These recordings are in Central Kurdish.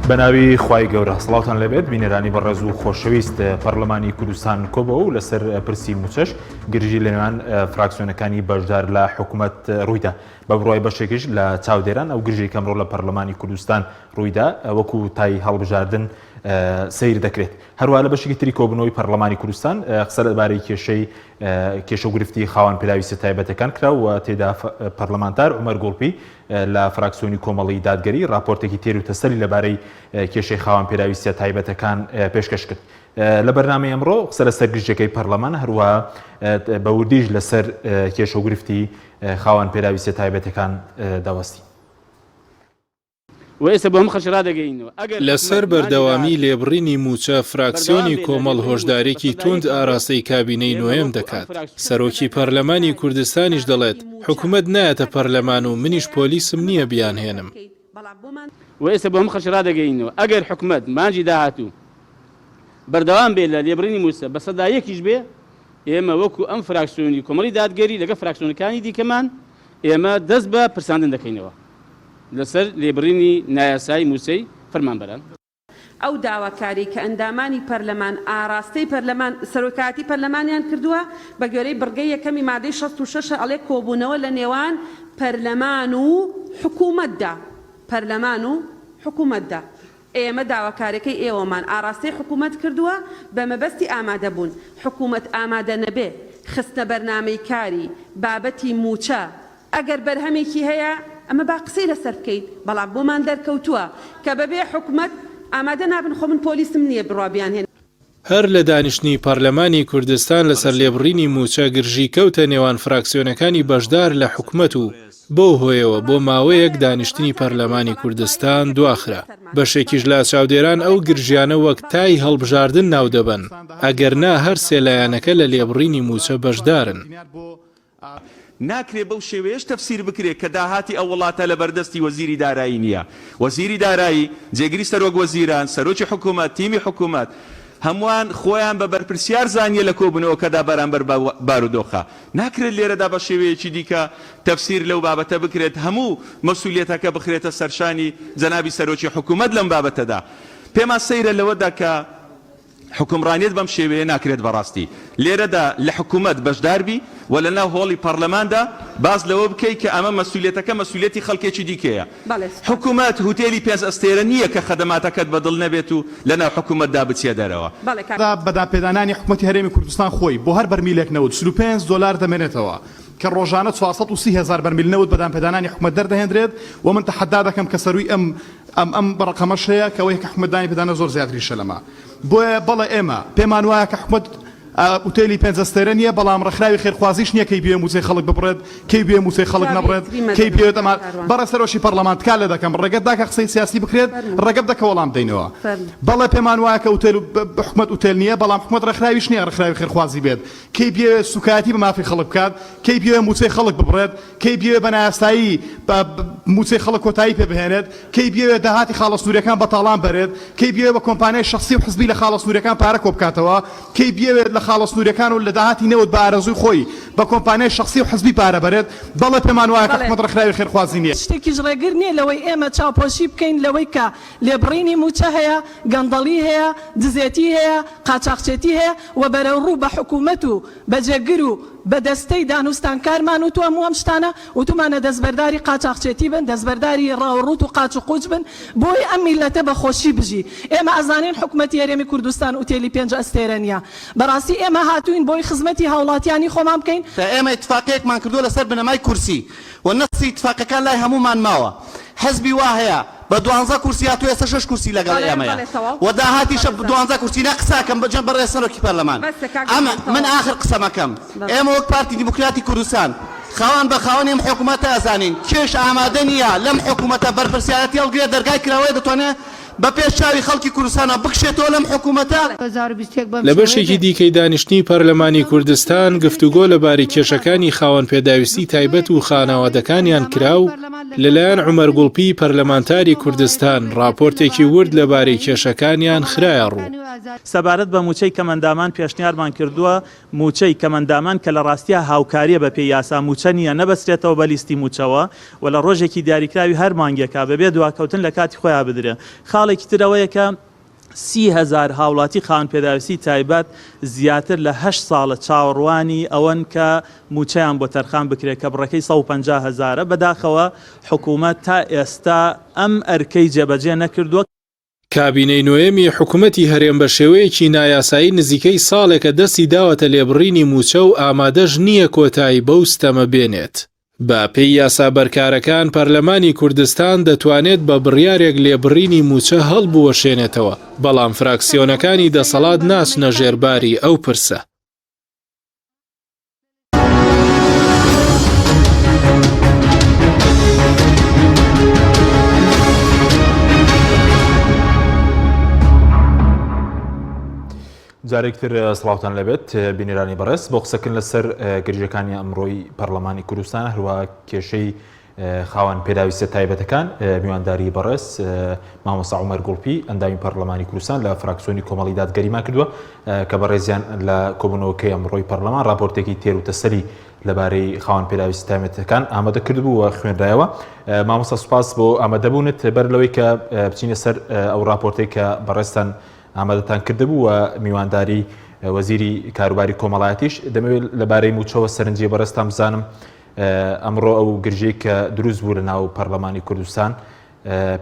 بەناوی خوای گەورە سڵاوتان لەبێت بینەرانی بەڕێز و خۆشەویست پەرلەمانی کوردستان کۆبەوە و لەسەر پرسی موچەش گرژی لەنێوان فراکسیۆنەکانی بەشدار لە حکوومەت ڕوویدا بە بڕای بەشێکیش لە چاودێران ئەو گرژی کەمڕۆ لە پەرلەمانی کوردستان ڕوویدا وەکو تای هەڵبژاردن سیر دەکرێت هەروە لە بەشێکی تری کۆبنەوەی پەرلەمانی کوردستان قسە لەبارەی کێشە و گرفتی خاوەن پێداویستە تایبەتەکان کراوە تێدا پەرلەمانتار عومەر گوڵپی لە فراکسیۆنی کۆمەڵی دادگەری راپۆرتێکی تێر و تەسەلی لەبارەی کێشەی خاوەن پێداویستە تایبەتەکان پێشکەش کرد. لە بەرنامەی ئەمڕۆ قسە لەسەر گرژەکەی پەرلەمان هەروە بە وردیش لەسەر کێشە و گرفتی خاوەن پێداویستە تایبەتەکان داوەستی. لەسەر بەردەوامی لێبڕینی موچە فراکسیۆنی کۆمەڵ هۆشدارێکی توند ئاراستەی کابینەی نوێم دەکات. سەرۆکی پەرلەمانی کوردستانیش دەڵێت حکوومەت نایەتە پەرلەمان و منیش پۆلیسم نییە بیانهێنم. وئێستا بۆ هەم خەشەرا دەگەینەوە ئەگەر حکوومەت مانجی داهاتوو بەردەوام بێت لە لێبڕینی موچە بە سەدایەکیش بێ ئێمە وەکو ئەم فراکسیۆنی کۆمەڵی دادگەری لەگە فراکسیۆنەکانی دیکەمان ئێمە دەست بە پرساندن دەکەینەوە لەسەر لێبڕینی نایاسایی موچەی فەرمانبەران. ئەو داواکاری کە ئەندامانی پەرلەمان ئاراستەی پەرلەمان سەرۆکاتی پەرلەمانیان کردووە بە گوێرەی بڕگەی یەکەمی مادەی 66 ئەڵێ کۆبوونەوە لە نێوان پەرلەمان و حکوومەتدا پەرلەمان و حکوومەتدا ئێمە داواکارەکەی ئێوەمان ئاراستەی حکوومەت کردووە بە مەبەستی ئامادەبوون حکوومەت ئامادە نەبێ خستە بەرنامەی کاری بابەتی موچە ئەگەر بەرهەمێکی هەیە ئەمە با قسەی لەسەر بکەیت بەڵام بۆمان دەرکەوتووە کە بەبێ حکوومەت ئامادە نابن خۆ من پۆلیسم نییە بڕابیان هێن. هەر لە دانیشتنی پەرلەمانی کوردستان لەسەر لێبڕینی موچە گرژی کەوتە نێوان فراکسیۆنەکانی بەشدار لە حکوومەت و بۆ هۆیەوە بۆ ماوەیەک دانیشتنی پەرلەمانی کوردستان دواخرا بەشێکیش لە چاودێران ئەو گرژیانە وەک تای هەڵبژاردن ناو دەبن ئەگەرنا هەر سێلایەنەکە لە لێبڕینی موچە بەشدارن. ناکرێ بەو شێوەیەش تەفسیر بکرێت کە داهاتی ئەو وڵاتە لە بەردەستی وەزیری دارایی نییە. وەزیری دارایی جێگیری سەرۆک وەزیران سەرۆکی حکوومەت تیمی حکوومەت هەمووان خۆیان بە بەرپرسیار زانیە لە کۆبوونەوەکەدا بەرامبەر بارودۆخە. ناکرێت لێرەدا بە شێوەیەکی دیکە تەفسیر لەو بابەتە بکرێت هەموو مەسئولیەتەکە بخرێتە سەرشانی جەنابی سەرۆکی حکوومەت لەم بابەتەدا. پێمان سەیرە لەوەدا کە حکومڕانیت بەم شێوەیە ناکرێت بەڕاستی لێرەدا لە حکوومەت بەشداربی و لە ناو هۆڵی پەرلەماندا باز لەوە بکەیت کە ئەمە مەسئولیەتەکە مەسئولیەتی خەڵکێکی دیکەیە. حکوومەت هوتێلی 5 ئەستێرە نییە کە خەدەماتەکەت بەدڵ نەبێت و لە ناو حکوومەتدا بچێ دەرەوە. بەداپێدانانی حکوومەتی هەرێمی کوردستان خۆی بۆ هەر بەرمیلێک نەوت 35 دلار دەمێنێتەوە کە ڕۆژانە 430,000 بەرمیل نەوت بەدانپێدانانی حکوومەت دەردەهێنرێت و من تەحەدا دەکەم کە سەروی ئەم بەڕقەمەش هەیە کە ئەوەیە کە حکوومەتدانی پێدانە زۆر زیاتریشە لەمە. بۆیە بەڵێ ئێمە پێمان وایە کە حکوومەت ئوتێلی 5 ئەستێرە نییە بەڵام ڕێکخراوی خێرخوازیش نییە کەی بێ موچەی خەڵک ببڕێت کەی بێ موچەی خەڵک نەبڕێت کەی بێت ئەمە بەڕێ سەرۆکی پەرلەمان کار لێ دەکەم ڕێگەت داکە قسەی سیاسی بکرێت ڕێگەت دەکە وەڵام دەینەوە. بەڵێ پێمان وایە کە حکوومەت ئوتێل نییە بەڵام حکوومەت ڕێکخراویش نییە ڕێکخراوی خێرخوازی بێت کەی بێ سوکایەتی بە مافی خەڵک بکات کەی بێ موچەی خەڵک ببڕێت کەی بێ بە نایاسایی موچەی خەڵک کۆتایی پێ بهێنێت کەی بێ داهاتی خاڵە سنووریەکان بەتاڵان بەرێت کەی بێ بە کۆمپانیای شخصی و حزبی لە خاڵە سنووریەکان پارە کۆ بکاتەوە کەی بێ لە خاڵە سنووریەکان و لە داهاتی نەوت بە ئارەزووی خۆی بە کۆمپانیای شخصی و حزبی پارە بەرێت بەڵێ پێمان وایە کە حکوومەت ڕێکخراوی خێرخوازی نییە. شتێکیش ڕێگر نییە لەوەی ئێمە چاوپۆشی بکەین لەوەی کە لێبڕینی موچە هەیە گەندەڵی هەیە دزێتی هەیە قاچاقچێتی هەیە و بەرەوڕوو بە حکوومەت و بەجێگر و بە دەستەی دانوستانکارمان و تو هەموو ئەم شتانە و تومانە دەستبەرداری قاچاقچێتی بن دەستبەرداری ڕاوڕوت و قاچ و قوچ بن بۆی ئەم میلەتە بە خۆشی بژی. ئێمە ئەزانین حکوومەتی هەرێمی کوردستان ئوتێلی 5 ئەستێرە نییە بەڕاستی ئێمە هاتوین بۆی خزمەتی هاوڵاتیانی خۆمان بکەین. ئێمە اتفاقەیەکمان کردووە لەسەر بنەمای کورسی و نەسی اتفاقەکان لای هەمومان ماوە حزبی وا هەیە بە 12 کورسی هاتووە ئێستا 6 کورسی لەگەڵ ئێمەیە و داهاتیش 12 کورسی نەقساکەم بەجەم بەڕێ سەرۆکی پەرلەمان. ئەمە من ئاخر قسەمەکەم ئێمە وەک پارتی دیموکراتی کوردستان خاوەن بە خاوەنی ئەم حکوومەتە ئەزانین کێش ئامادە نییە لەم حکوومەتە بەرپرسیارەتی هەڵگرێت دەرگای کراوەیە دەتوانێت بە پێش چاوی خەڵکی کوردستانە بکشێتەوە لەم حکوومەتە. لە بەشێکی دیکەی دانیشتنی پەرلەمانی کوردستان گفتوگۆ لەبارەی کێشەکانی خاوەن پێداویستی تایبەت و خانەوادەکانیان کراو لەلایەن عومەر گوڵپی پەرلەمانتاری کوردستان راپۆرتێکی ورد لەبارەی کێشەکانیان خرایە ڕوو. سەبارەت بە موچەی کەمەندامان پێشنیارمان کردووە موچەی کەمەندامان کە لە ڕاستیە هاوکاریە بە پێی یاسا موچە نییە نەبەسترێتەوە بە لیستی موچەوە و لە ڕۆژێکی دیاریکراوی هەر مانگێکا بەبێ دواکەوتن لە کاتی خۆیان بدرێ. خاڵی هەواڵێکی ترەوەیە کە 30,000 هاوڵاتی خاوەن پێداویستی تایبەت زیاتر لە 8 ساڵە چاوەڕوانی ئەوەن کە موچەیان بۆ تەرخان بکرێت کە بڕەکەی 150,000 بەداخەوە حکوومەت تا ئێستا ئەم ئەرکەی جێبەجێ نەکردووە. کابینەی نوێمی حکوومەتی هەرێم بە شێوەیەکی نایاسایی نزیکەی ساڵێکە دەستی داوەتە لێبڕینی موچە و ئامادەش نییە کۆتایی بەو ستەمە بێنێت. بە پێی یاسا بەرکارەکان پەرلەمانی کوردستان دەتوانێت بە بڕیارێک لێبڕینی موچە هەڵبوەشێنێتەوە، بەڵام فراکسیۆنەکانی دەسەڵات ناچنە ژێرباری ئەو پرسە. جارێکتر سڵاوتان لەبێت بینێرانی بەڕێز بۆ قسەکردن لەسەر گرژەکانی ئەمڕۆی پەرلەمانی کوردستان هەروە کێشەی خاوەن پێداویستە تایبەتەکان میوانداری بەڕێز مامۆستا عومەر گوڵپی ئەندامی پەرلەمانی کوردستان لە فراکسیۆنی کۆمەڵی دادگەریمان کردووە کە بەڕێزیان لە کۆبوونەوەکەی ئەمڕۆی پەرلەمان راپۆرتێکی تێر و تەسەلی لەبارەی خاوەن پێداویستی تایبەتەکان ئامادە کردبوو و خوێندرایەوە. مامۆستا سوپاس بۆ ئامادەبوونت بەر لەوەی کە بچینە سەر ئەو راپۆرتێک کە بەڕێستان ئامادەتان کردبوو و میوانداری وەزیری کاروباری کۆمەڵایەتیش دەمەوێت لەبارەی موچەوە سەرنجی بەڕێستان بزانم ئەمڕۆ ئەو گرژەی کە دروست بوو لە ناو پەرلەمانی کوردستان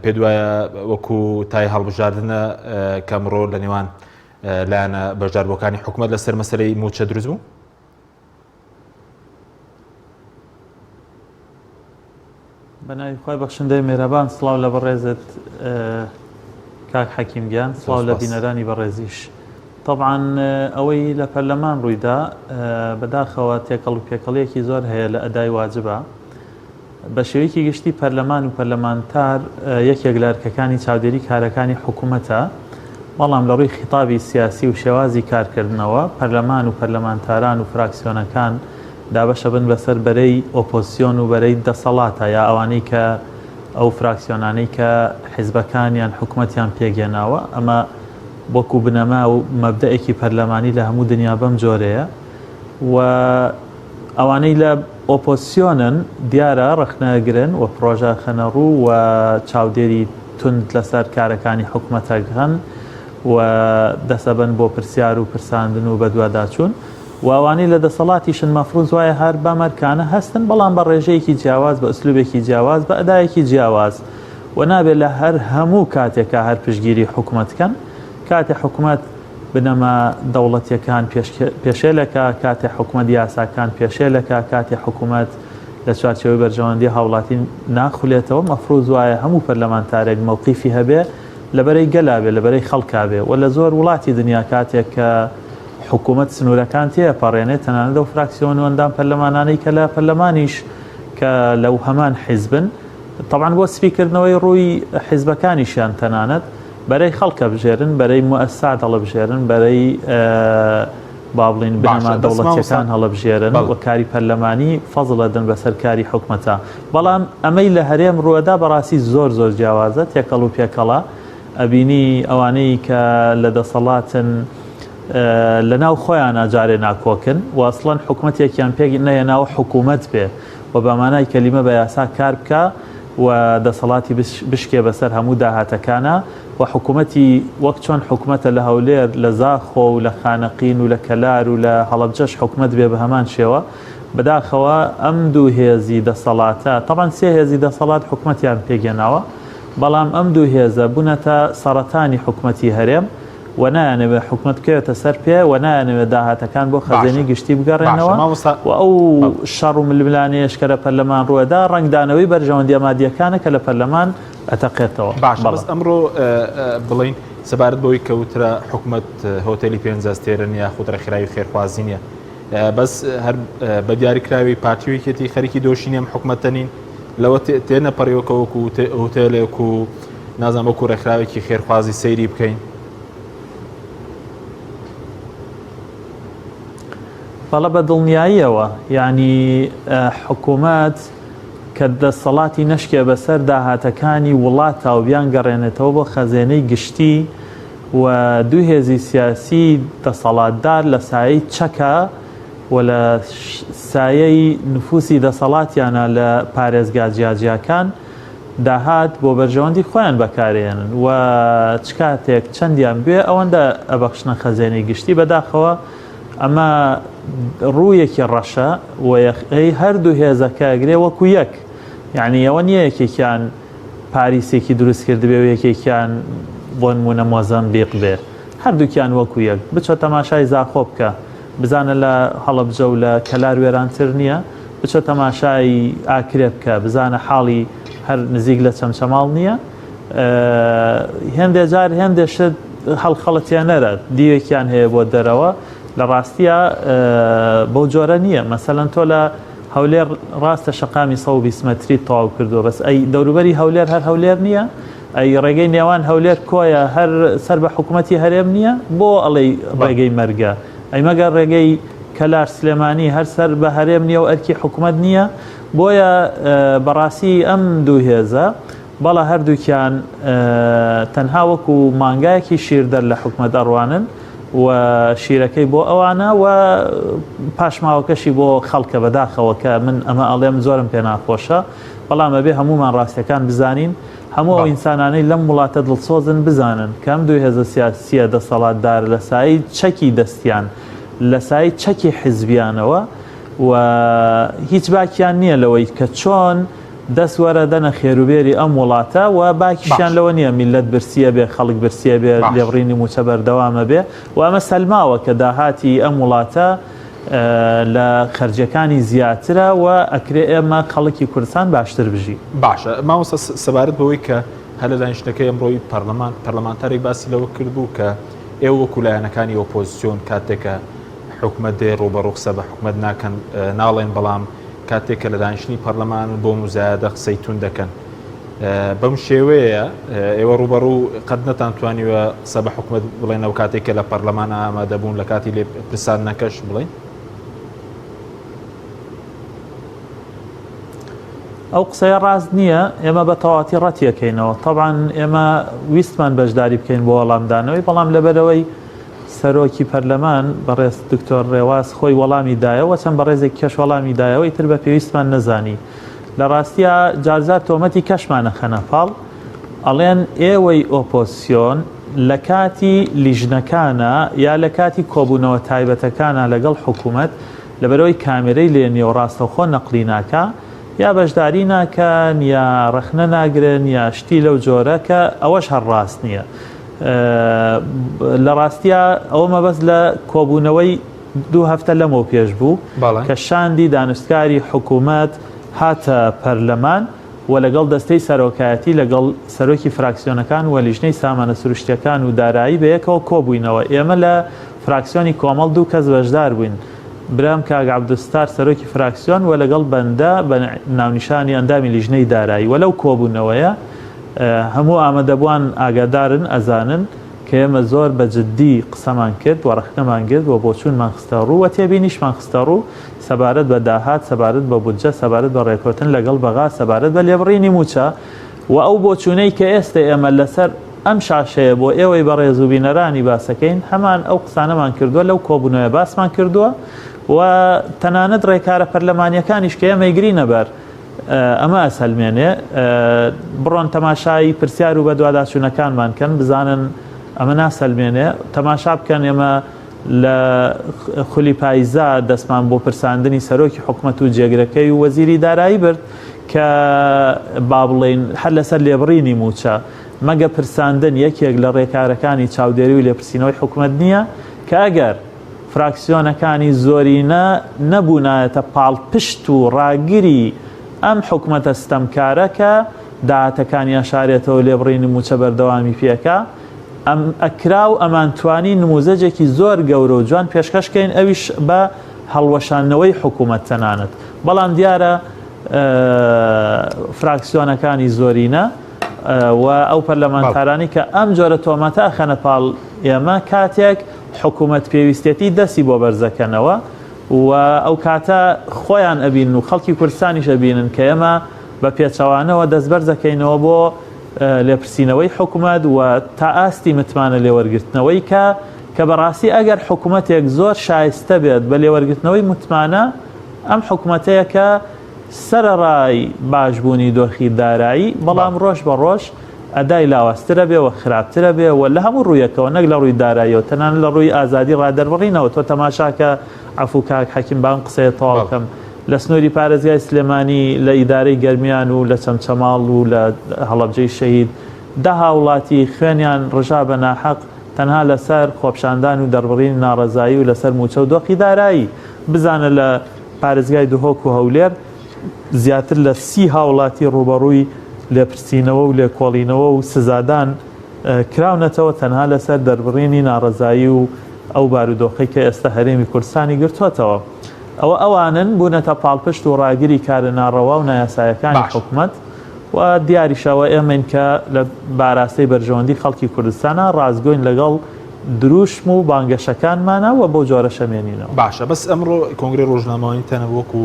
پێ وایە وەکو تای هەڵبژاردنە کە ئەمڕۆ لە نێوان لایەنە بەشداربووەکانی حکوومەت لەسەر مەسەلەی موچە دروست بوو؟ بەناوی خۆی بەخشندەی مێرەبان سڵاو لە بەڕێزت کاک حەکیمگیان، سڵاو لە بینەرانی بەڕێزیش. طبعاً ئەوەی لە پەرلەمان ڕوویدا بەداخەوە تێکەڵ و پێکەڵەیەکی زۆر هەیە لە ئەدای واجبە. بە شێوەیەکی گشتی پەرلەمان و پەرلەمانتار یەکێک لە ئەرکەکانی چاودێری کارەکانی حکوومەتە، بەڵام لە ڕووی خیتابی سیاسی و شێوازی کارکردنەوە پەرلەمان و پەرلەمانتاران و فراکسیۆنەکان دابەشە بن بەسەر بەرەی ئۆپۆزیسیۆن و بەرەی دەسەڵاتە یا ئەوانەی کە ئەو فراکسیۆنانەی کە حیزبەکانیان حکوومەتیان پێگەێناوە. ئەمە وەکو بنەما و مەبدەئێکی پەرلەمانی لە هەموو دنیا بەم جۆرەیە و ئەوانەی لە ئۆپۆزیسیۆنن دیارە ڕخنەگرن و پرۆژە خەنەڕوو و چاودێری تند لەسەر کارەکانی حکوومەتەکان و دەسەبن بۆ پرسیار و پرساندن و بەدواداچوون و ئەوانەی لە دەسەڵاتیشن مەفروض وایە هەر بەمەرکانە هەستن، بەڵام بە ڕێژەیەکی جیاواز بە ئەسلوبێکی جیاواز بە ئەدایەکی جیاواز و نابێت لە هەر هەموو کاتێکە هەر پشتگیری حکوومەتکەن. کاتێ حکوومەت بنەما دەوڵەتیەکان پێشێلەکە، کاتێ حکوومەت یاساکان پێشێلەکە، کاتێ حکوومەت لە چوارچێوەی بەرژەوەندی هاوڵاتی ناخولێتەوە مەفروض وایە هەموو پەرلەمانتارێک مەوقیفی هەبێ لەبەرەی گەلابێ لەبەرەی خەڵکابێ و لە زۆر وڵاتی دنیا کاتێک کە حکوومەت سنوورەکان تێپەڕێنێت تەنانەت و فراکسیۆن و ئەندام پەرلەمانانەی کە لە پەرلەمانیش کە لەو هەمان حیزبن طبعاً بۆ سپیکردنەوەی ڕووی حیزبەکانیشیان تەنانەت بەرەی خەڵکە بژێرن، بەرەی موەسسات هەڵەبژێرن، بەرەی با بڵین بنەما دەوڵەتیەکان هەڵەبژێرن و کاری پەرلەمانی فەزڵەدەن بەسەر کاری حکوومەتە. بەڵام ئەمەی لە هەرێم ڕووەدا بەڕاستی زۆر زۆر جیاوازە، تێکەڵ و پێکەڵە ئەبینی ئەوانەی کە لە دەسەڵاتن لە ناو خۆیان ئاجارێ ناکۆکن و ئەسڵەن حکوومەتێکیان پێی نەیەناوە حکوومەت بێ و بەمانای کەلیمە بە یاسا کار بکە و دەسەڵاتی بشکێ بەسەر هەموو داهاتەکانە و حکوومەتی وەک چۆن حکوومەتە لە هەولێر لە زاخۆ و لە خانەقین و لە کەلار و لە هەڵەبجەش حکوومەت بێ بە هەمان شێوە. بەداخەوە ئەم دوو هێزی دەسەڵاتە تەبەن سێ هێزی دەسەڵات حکوومەتیان پێگەێناوە، بەڵام ئەم دوو هێزە بوونەتە سەرەتانی حکوومەتی هەرێم و نایانەوێت حکوومەت بکەوێتە سەر پێ و نایانەوێت داهاتەکان بۆ خەزێنی گشتی بگەڕێنەوە و ئەو شەڕ و ململانەیەش کە لە پەرلەمان ڕووەدا ڕنگدانەوەی بەرژەوەندی ئامادیەکانە کە لە پەرلەمان ئەتەقێتەوە. بەس ئەمڕۆ بڵین سەبارەت بەوەی کەوترە حکوومەت هۆتێلی پێنجستێرن یا خودڕەخراوی خێرخوازی نیە، بەس هەر بە دیاریکراوی پارتیویەتی خەریکی دۆشینی ئەم حکوومەتە نین لەوە تێنەپەڕیوەکە وەکو هۆتێلێک و نازانم وەکو ڕێکخراوێکی خێرخوازی سەیری بکەین. بەڵە بە دڵنیاییەوە یعنی حکوومەت کە دەسەڵاتی نەشکێ بەسەر داهاتەکانی وڵاتە و بیان گەڕێنێتەوە بۆ خەزێنەی گشتی و دوو هێزی سیاسی دەسەڵاتدار لە سایەی چەکە و لە سایەی نفوسی دەسەڵاتیانە لە پارێزگا جیاجیاکان داهات بۆ بەرژەوەندی خۆیان بەکارێنن و چ کاتێک چەندیان بێ ئەوەندە ئەبەخشنە خەزێنەی گشتی بەداخەوە ئەمە ڕوویەکی ڕەشە و هەردوو هێزەکەگرێ وەکو یەک یعنی ئەوە نییە یەکێکیان پاریسێکی دروست کردبێ و یەکێکیان بۆ نمونە مۆزەمبیق بێ هەردووکیان وەکو یەک بچۆ تەماشای زاخۆ بکە بزانە لە هەڵەبجە و لە کەلار وێرانتر نییە بچۆ تەماشای ئاکرێ بکە بزانە حاڵی هەر نزیک لە چەمچەماڵ نییە هێندێ جار هێندێشت هەڵخەڵەتیانەرە دیوێکیان هەیە بۆ دەرەوە لە ڕاستیە بەو جۆرە نییە مەسەلەن تۆ لە هەولێر ڕاستە شەقامی 120 مەتری تەواو کردو بەس ئەی دەوروبەری هەولێر هەر هەولێر نییە ئەی ڕێگەی نێوان هەولێر کۆیە هەر سەر بە حکوومەتی هەرێم نییە بۆ ئەڵێ ڕێگەی مەرگە ئەی مەگەر ڕێگەی کەلار سلێمانی هەر سەر بە هەرێم نییە و ئەرکی حکوومەت نییە بۆیە بەڕاستی ئەم دوو هێزە بەڵا هەردووکیان تەنها وەکو مانگایەکی شیردەر لە حکومەت ئەڕوانن و شیرەکەی بۆ ئەوانە و پاشماوەکەشی بۆ خەڵکە بەداخەوە کە من ئەمە ئەڵێم زۆرم پێ ناخۆشە بەڵام ئەبێ هەمومان ڕاستیەکان بزانین هەموو ئەو ئینسانانەی لەم وڵاتە دڵسۆزن بزانن کەم دوو هێزە سیاسیە دەسەڵاتدار لە سایی چەکی دەستیان لە سایی چەکی حیزبیانەوە و هیچ باکیان نییە لەوەی کە چۆن دەسوەرە دەنە خێروبێری ئەم وڵاتە و باکیشیان لەوە نییە میلەت برسیە بێ خەڵک برسیە بێ لێبڕینی موچە بەردەوامە بێ و ئەمە سەلماوە کە داهاتی ئەم وڵاتە لە خەرجەکانی زیاترە و ئەکرێ ئێمە خەڵکی کوردستان باشتر بژی باشە ماوەستا سەبارەت بەوەی کە هەر لە دانیشتەکەی ئەمڕۆی پەرلەمانتاری باسی لەوە کردبوو کە ئێوە وەکو لایەنەکانی ئۆپۆزیسیۆن کاتێکە حکومەت دێ ڕوبەڕوو قسە بە حکومەت ناکەن ناڵێن بەڵام کاتێککە لە دانیشتنی پەرلەمان بۆ مزایدە قسەی تون دەکەن بەم شێوەیە ئێوە ڕوبەڕوو قەت نەتانتوانیوە قسە بە حکومەت بڵێنەوە کاتێککە لە پەرلەمان ئامادەبوون لە کاتی لێ پرسانەکەش بڵێن ئەو قسەیە ڕاست نییە ئێمە بە تەواتی ڕەتیەکەینەوە طبعاً ئێمە ویستمان بەشداری بکەین بۆ وەڵامدانەوەی بەڵام لەبەرەوەی سەرۆکی پەرلەمان بەڕێز دکتۆر ڕێواز خۆی وەڵامی دایەوە چەند بەڕێزێک کەش وەڵامی دایەوەی تر بە پێویستمان نەزانی لە ڕاستیە جارجار تۆمەتی کەشمانە خەنە پاڵ ئەڵێن ئێوەی ئۆپۆزیسیۆن لە کاتی لیژنەکانە یا لە کاتی کۆبوونەوە تایبەتەکانە لەگەڵ حکوومەت لەبەرەوەی کامێرەی لێنێ و ڕاستەوخۆ نەقلی ناکە یا بەشداری ناکەن یا ڕەخنە ناگرن یا شتی لەو جۆرە کە ئەوەش هەر ڕاست نییە لە ڕاستیە ئەوە مەبەست لە کۆبوونەوەی 2 هەفتە لەمەوە پێش بوو کە شاندی دانوستکاری حکوومەت هاتە پەرلەمان و لەگەڵ دەستەی سەرۆکایەتی لەگەڵ سەرۆکی فراکسیۆنەکان و لیژنەی سامانە سروشتیەکان و دارایی بەیەکەوە کۆبووینەوە ئێمە لە فراکسیۆنی کۆمەڵ 2 کەس بەشدار بووین برام کاگ عەبدولستار سەرۆکی فراکسیۆن و لەگەڵ بەندە بە ناونیشانی ئەندامی لیژنەی دارایی وەلەو کۆبوونەوەیە هەموو ئامادەبووان ئاگادارن ئەزانن کە ئێمە زۆر بەجددی قسەمان کرد و ڕەخنەمان کرد و بۆچوونمان خستە ڕوو و تێبینیشمان خستە ڕوو سەبارەت بە داهات سەبارەت بە بودجە سەبارەت بە ڕێکەوتن لەگەڵ بەغا سەبارەت بە لێبڕینی موچە و ئەو بۆچوونەی کە ئێستا ئێمە لەسەر ئەم شاشەیە بۆ ئێوەی بە ڕێزوبینەرانی باسەکەین هەمان ئەو قسانەمان کردووە لەو کۆبوونەوە باسمان کردووە و تەنانەت ڕێکارە پەرلەمانیەکانیش کە ئێمە گرینە بەر ئەمە ئەسەلمێنێ بڕۆن تەماشای پرسیار و بە دوواداچوونەکانمان کەن بزانن ئەمە ناسەلمێنێ تەماشا بکەن ئێمە لە خولی پاییزا دەستمان بۆ پرساندنی سەرۆکی حکوومەت و جێگرەکەی و وەزیری دارایی برد کە با بڵێن هەر لەسەر لێبڕینی موچە مەگە پرساندن یەکێک لە ڕێکارەکانی چاودێری و لێپرسینەوەی حکوومەت نییە کە ئەگەر فراکسیۆنەکانی زۆرینە نەبوونایەتە پاڵپشت و ڕاگیری ئەم حکوومەتە ستەمکارەکە داهاتەکانی ئاشارێتەوە لێبڕینی موچە بەردەوامی پێکە ئەم ئەکرا و ئەمانتوانی نموزەجێکی زۆر گەورە و جوان پێشکەشکەین ئەویش بە هەڵوەشانەوەی حکوومەت تەنانەت بەڵام دیارە فراکسیۆنەکانی زۆرینە و ئەو پەرلەمانتارانی کە ئەم جۆرە تۆمەتە خەنە پاڵ ئێمە کاتێک حکوومەت پێویستێتی دەستی بۆ بەرزەکەنەوە و ئەو کاتە خۆیان ئەبین و خەڵکی کوردستانیش ئەبینن کە ئێمە بە پێچەوانەوە دەستبەرزەکەینەوە بۆ لێپرسینەوەی حکوومەت و تا ئاستی متمانە لێوەرگرتنەوەی کە بەڕاستی ئەگەر حکوومەتێک زۆر شایستە بێت بە لێوەرگرتنەوەی متمانە ئەم حکوومەتەیە کە سەرەڕای باشبوونی دۆخی دارایی بەڵام ڕۆژ بە ڕۆژ ئەدای لاوەسترە بێ و خراپترە بێ و لە هەموو ڕوویەکەەوە نەک لە ڕووی داراییەوە تەنان لە ڕووی ئازادی ڕادەربڕینەوە تۆ تەماشاکە عەفو کاک حەکیم بام قسەیە تەواوکەم لە سنووری پارێزگای سلێمانی لە ئیدارەی گەرمیان و لە چەمچەماڵ و لە هەڵەبجەی شەهید دەها وڵاتی خوێنیان ڕژا بە ناحەق تەنها لەسەر خۆپشاندان و دەربڕین ناڕەزایی و لەسەر موچە و دۆخی دارایی بزانە لە پارێزگای دهۆک و هەولێر زیاتر لە 30 هاوڵاتی ڕوبەڕووی لێپرسینەوە و لێکۆڵینەوە و سزادان کراونەتەوە تەنها لەسەر دەربڕینی ناڕەزایی و ئەو بارودۆخی کە ئێستا هەرێمی کوردستانی گرتووەتەوە ئەوە ئەوانن بوونەتە پاڵپشت و ڕاگیری کارە ناڕەوا و نایاسایەکانی حکوومەت و دیاریشەوە ئێمەین کە لە باراستەی بەرژەوەندی خەڵکی کوردستانە ڕازگۆین لەگەڵ دروشم و بانگەشەکانمانە و بۆ جۆرە شەمێنینەوە باشە بەس ئەمڕۆ کۆنگری ڕۆژنامەوەی تەنە وەکو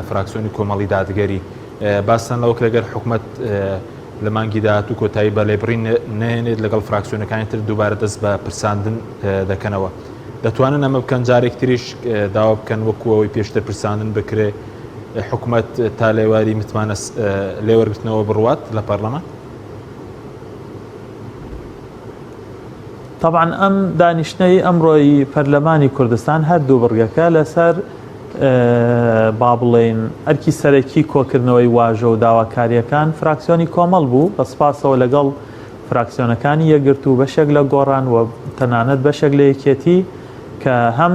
فراکسیۆنی کۆمەڵی دادگەری باسان لەوە لەگەر حکوومەت لە مانگی داهاتوو کۆتایی بە لێبڕین نێنێت لەگەڵ فراکسیۆنەکانی تر دووبارە دەست بە پرساندن دەکەنەوە دەتوانن ئەمە بکەن جارێک تریش داوا بکەن وەکوەوەی پێشتر پرساندن بکرێ حکوومەت تا لێواری متمانە لێوەرگرتنەوە بڕوات لە پەرلەمان طبعا ئەم دانیشتنەی ئەمڕۆی پەرلەمانی کوردستان هەردوو بڕگەکە لەسەر با بڵێن ئەرکی سەرەکی کۆکردنەوەی واژە و داواکاریەکان فراکسیۆنی کۆمەڵ بوو بە سپاسەوە لەگەڵ فراکسیۆنەکانی یەکگرت و بەشێک لە گۆڕان و تەنانەت بەشێک لە یەکێتی کە هەم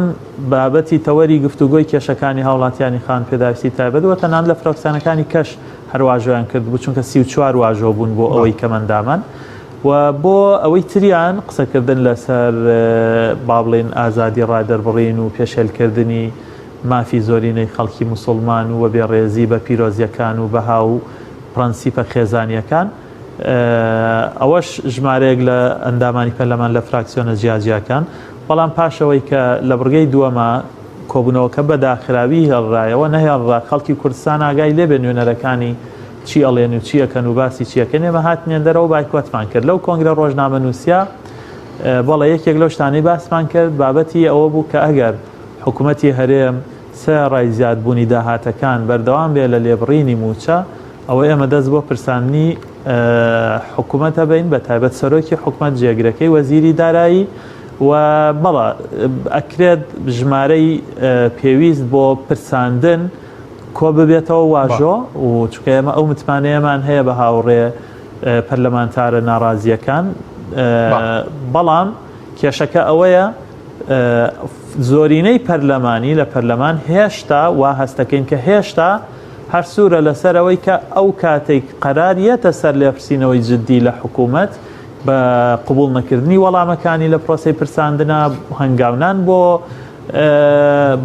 بابەتی تەوەری گفتوگۆی کێشەکانی هاوڵاتیانی خان پێداویستی تایبەت و تەنان لە فراکسیۆنەکانی کەش هەرواژۆیان کرد بوو چونکە 34 واژۆ بوون بۆ ئەوەی کەمەندامان و بۆ ئەوەی تریان قسەکردن لەسەر با بڵێن ئازادی ڕادەربڕین و پێشێلکردنی مافی زۆرینەی خەڵکی موسڵمان و بێڕێزی بە پیرۆزیەکان و بەها و پرەنسیپە خێزانیەکان ئەوەش ژمارەیەک لە ئەندامانی پەرلەمان لە فراکسیۆنە جیاجیەکان بەڵام پاشەوەی کە لە بڕگەی دووەمە کۆبوونەوەکە بەداخراوی هەڵڕایەوە نەهێڵڕا خەڵکی کوردستان ئاگای لێبێ نوێنەرەکانی چی ئەڵێن و چیەکەن و باسی چیەکەن ئێمە هاتنێن دەرەوە بایکۆتمان کرد لەو کۆنگرە ڕۆژنامە نووسیا بەڵێ یەکێک لەو شتانەی باسمان کرد بابەتی ئەوە بوو کە ئەگەر حکوومەتی هەرێم سێ ڕای زیادبوونی داهاتەکان بەردەوام بێ لە لێبڕینی موچە ئەوە ئێمە دەست بۆ پرساندنی حکوومەتە بین بە تایبەت سەرۆکی حکوومەت جێگرەکەی وەزیری دارایی و بەڵا ئەکرێت ژمارەی پێویست بۆ پرساندن کۆ ببێتەوە واژۆ و چکە ئێمە ئەو متمانەیەمان هەیە بە هاوڕێ پەرلەمانتارە ناڕازیەکان بەڵام کێشەکە ئەوەیە زۆرینەی پەرلەمانی لە پەرلەمان هێشتا وا هەستەکەین کە هێشتا هەر سوورە لەسەرەوەی کە ئەو کاتێک قەراریەتە سەر لێپرسینەوەی جددی لە حکوومەت بە قبول نەکردنی وەڵامەکانی لە پرۆسی پرساندنە هەنگاونان بۆ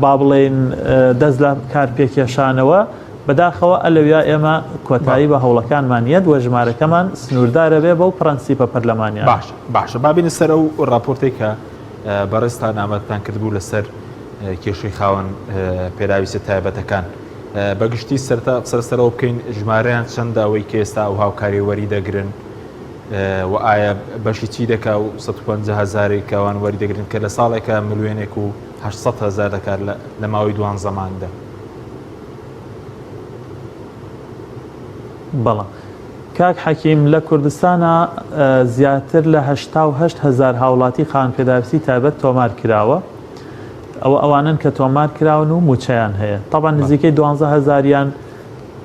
با بڵێن دەست لە کار پێکێشانەوە بەداخەوە ئەلەویا ئێمە کۆتایی بە هەوڵەکانمانیەت وە ژمارەکەمان سنووردارە بێ بەو پرەنسیپە پەرلەمانیان باشە بابینە سەر ئەو ڕاپۆرتێک کە بەڕێستان ئامادەتان کردبوو لەسەر کێشەی خاوەن پێداویستە تایبەتەکان بەگشتی سەرسەرەوە بکەین ژمارەیان چەندە ئەوەی کە ئێستا ئەو هاوکاری وەری دەگرن و ئایا بەشی چی دەکا و 150,000 کەوان وەری دەگرن کە لە ساڵێکە ملیۆنێک و 800,000 دەکات لە ماوەی دوان زەماندا بەڵام کاک حەکیم لە کوردستانە زیاتر لە 88,000 هاوڵاتی خان پێداویستی تایبەت تۆمار کراوە ئەوە ئەوانن کە تۆمار کراون و موچەیان هەیە طبعا نزیکەی 12,000یان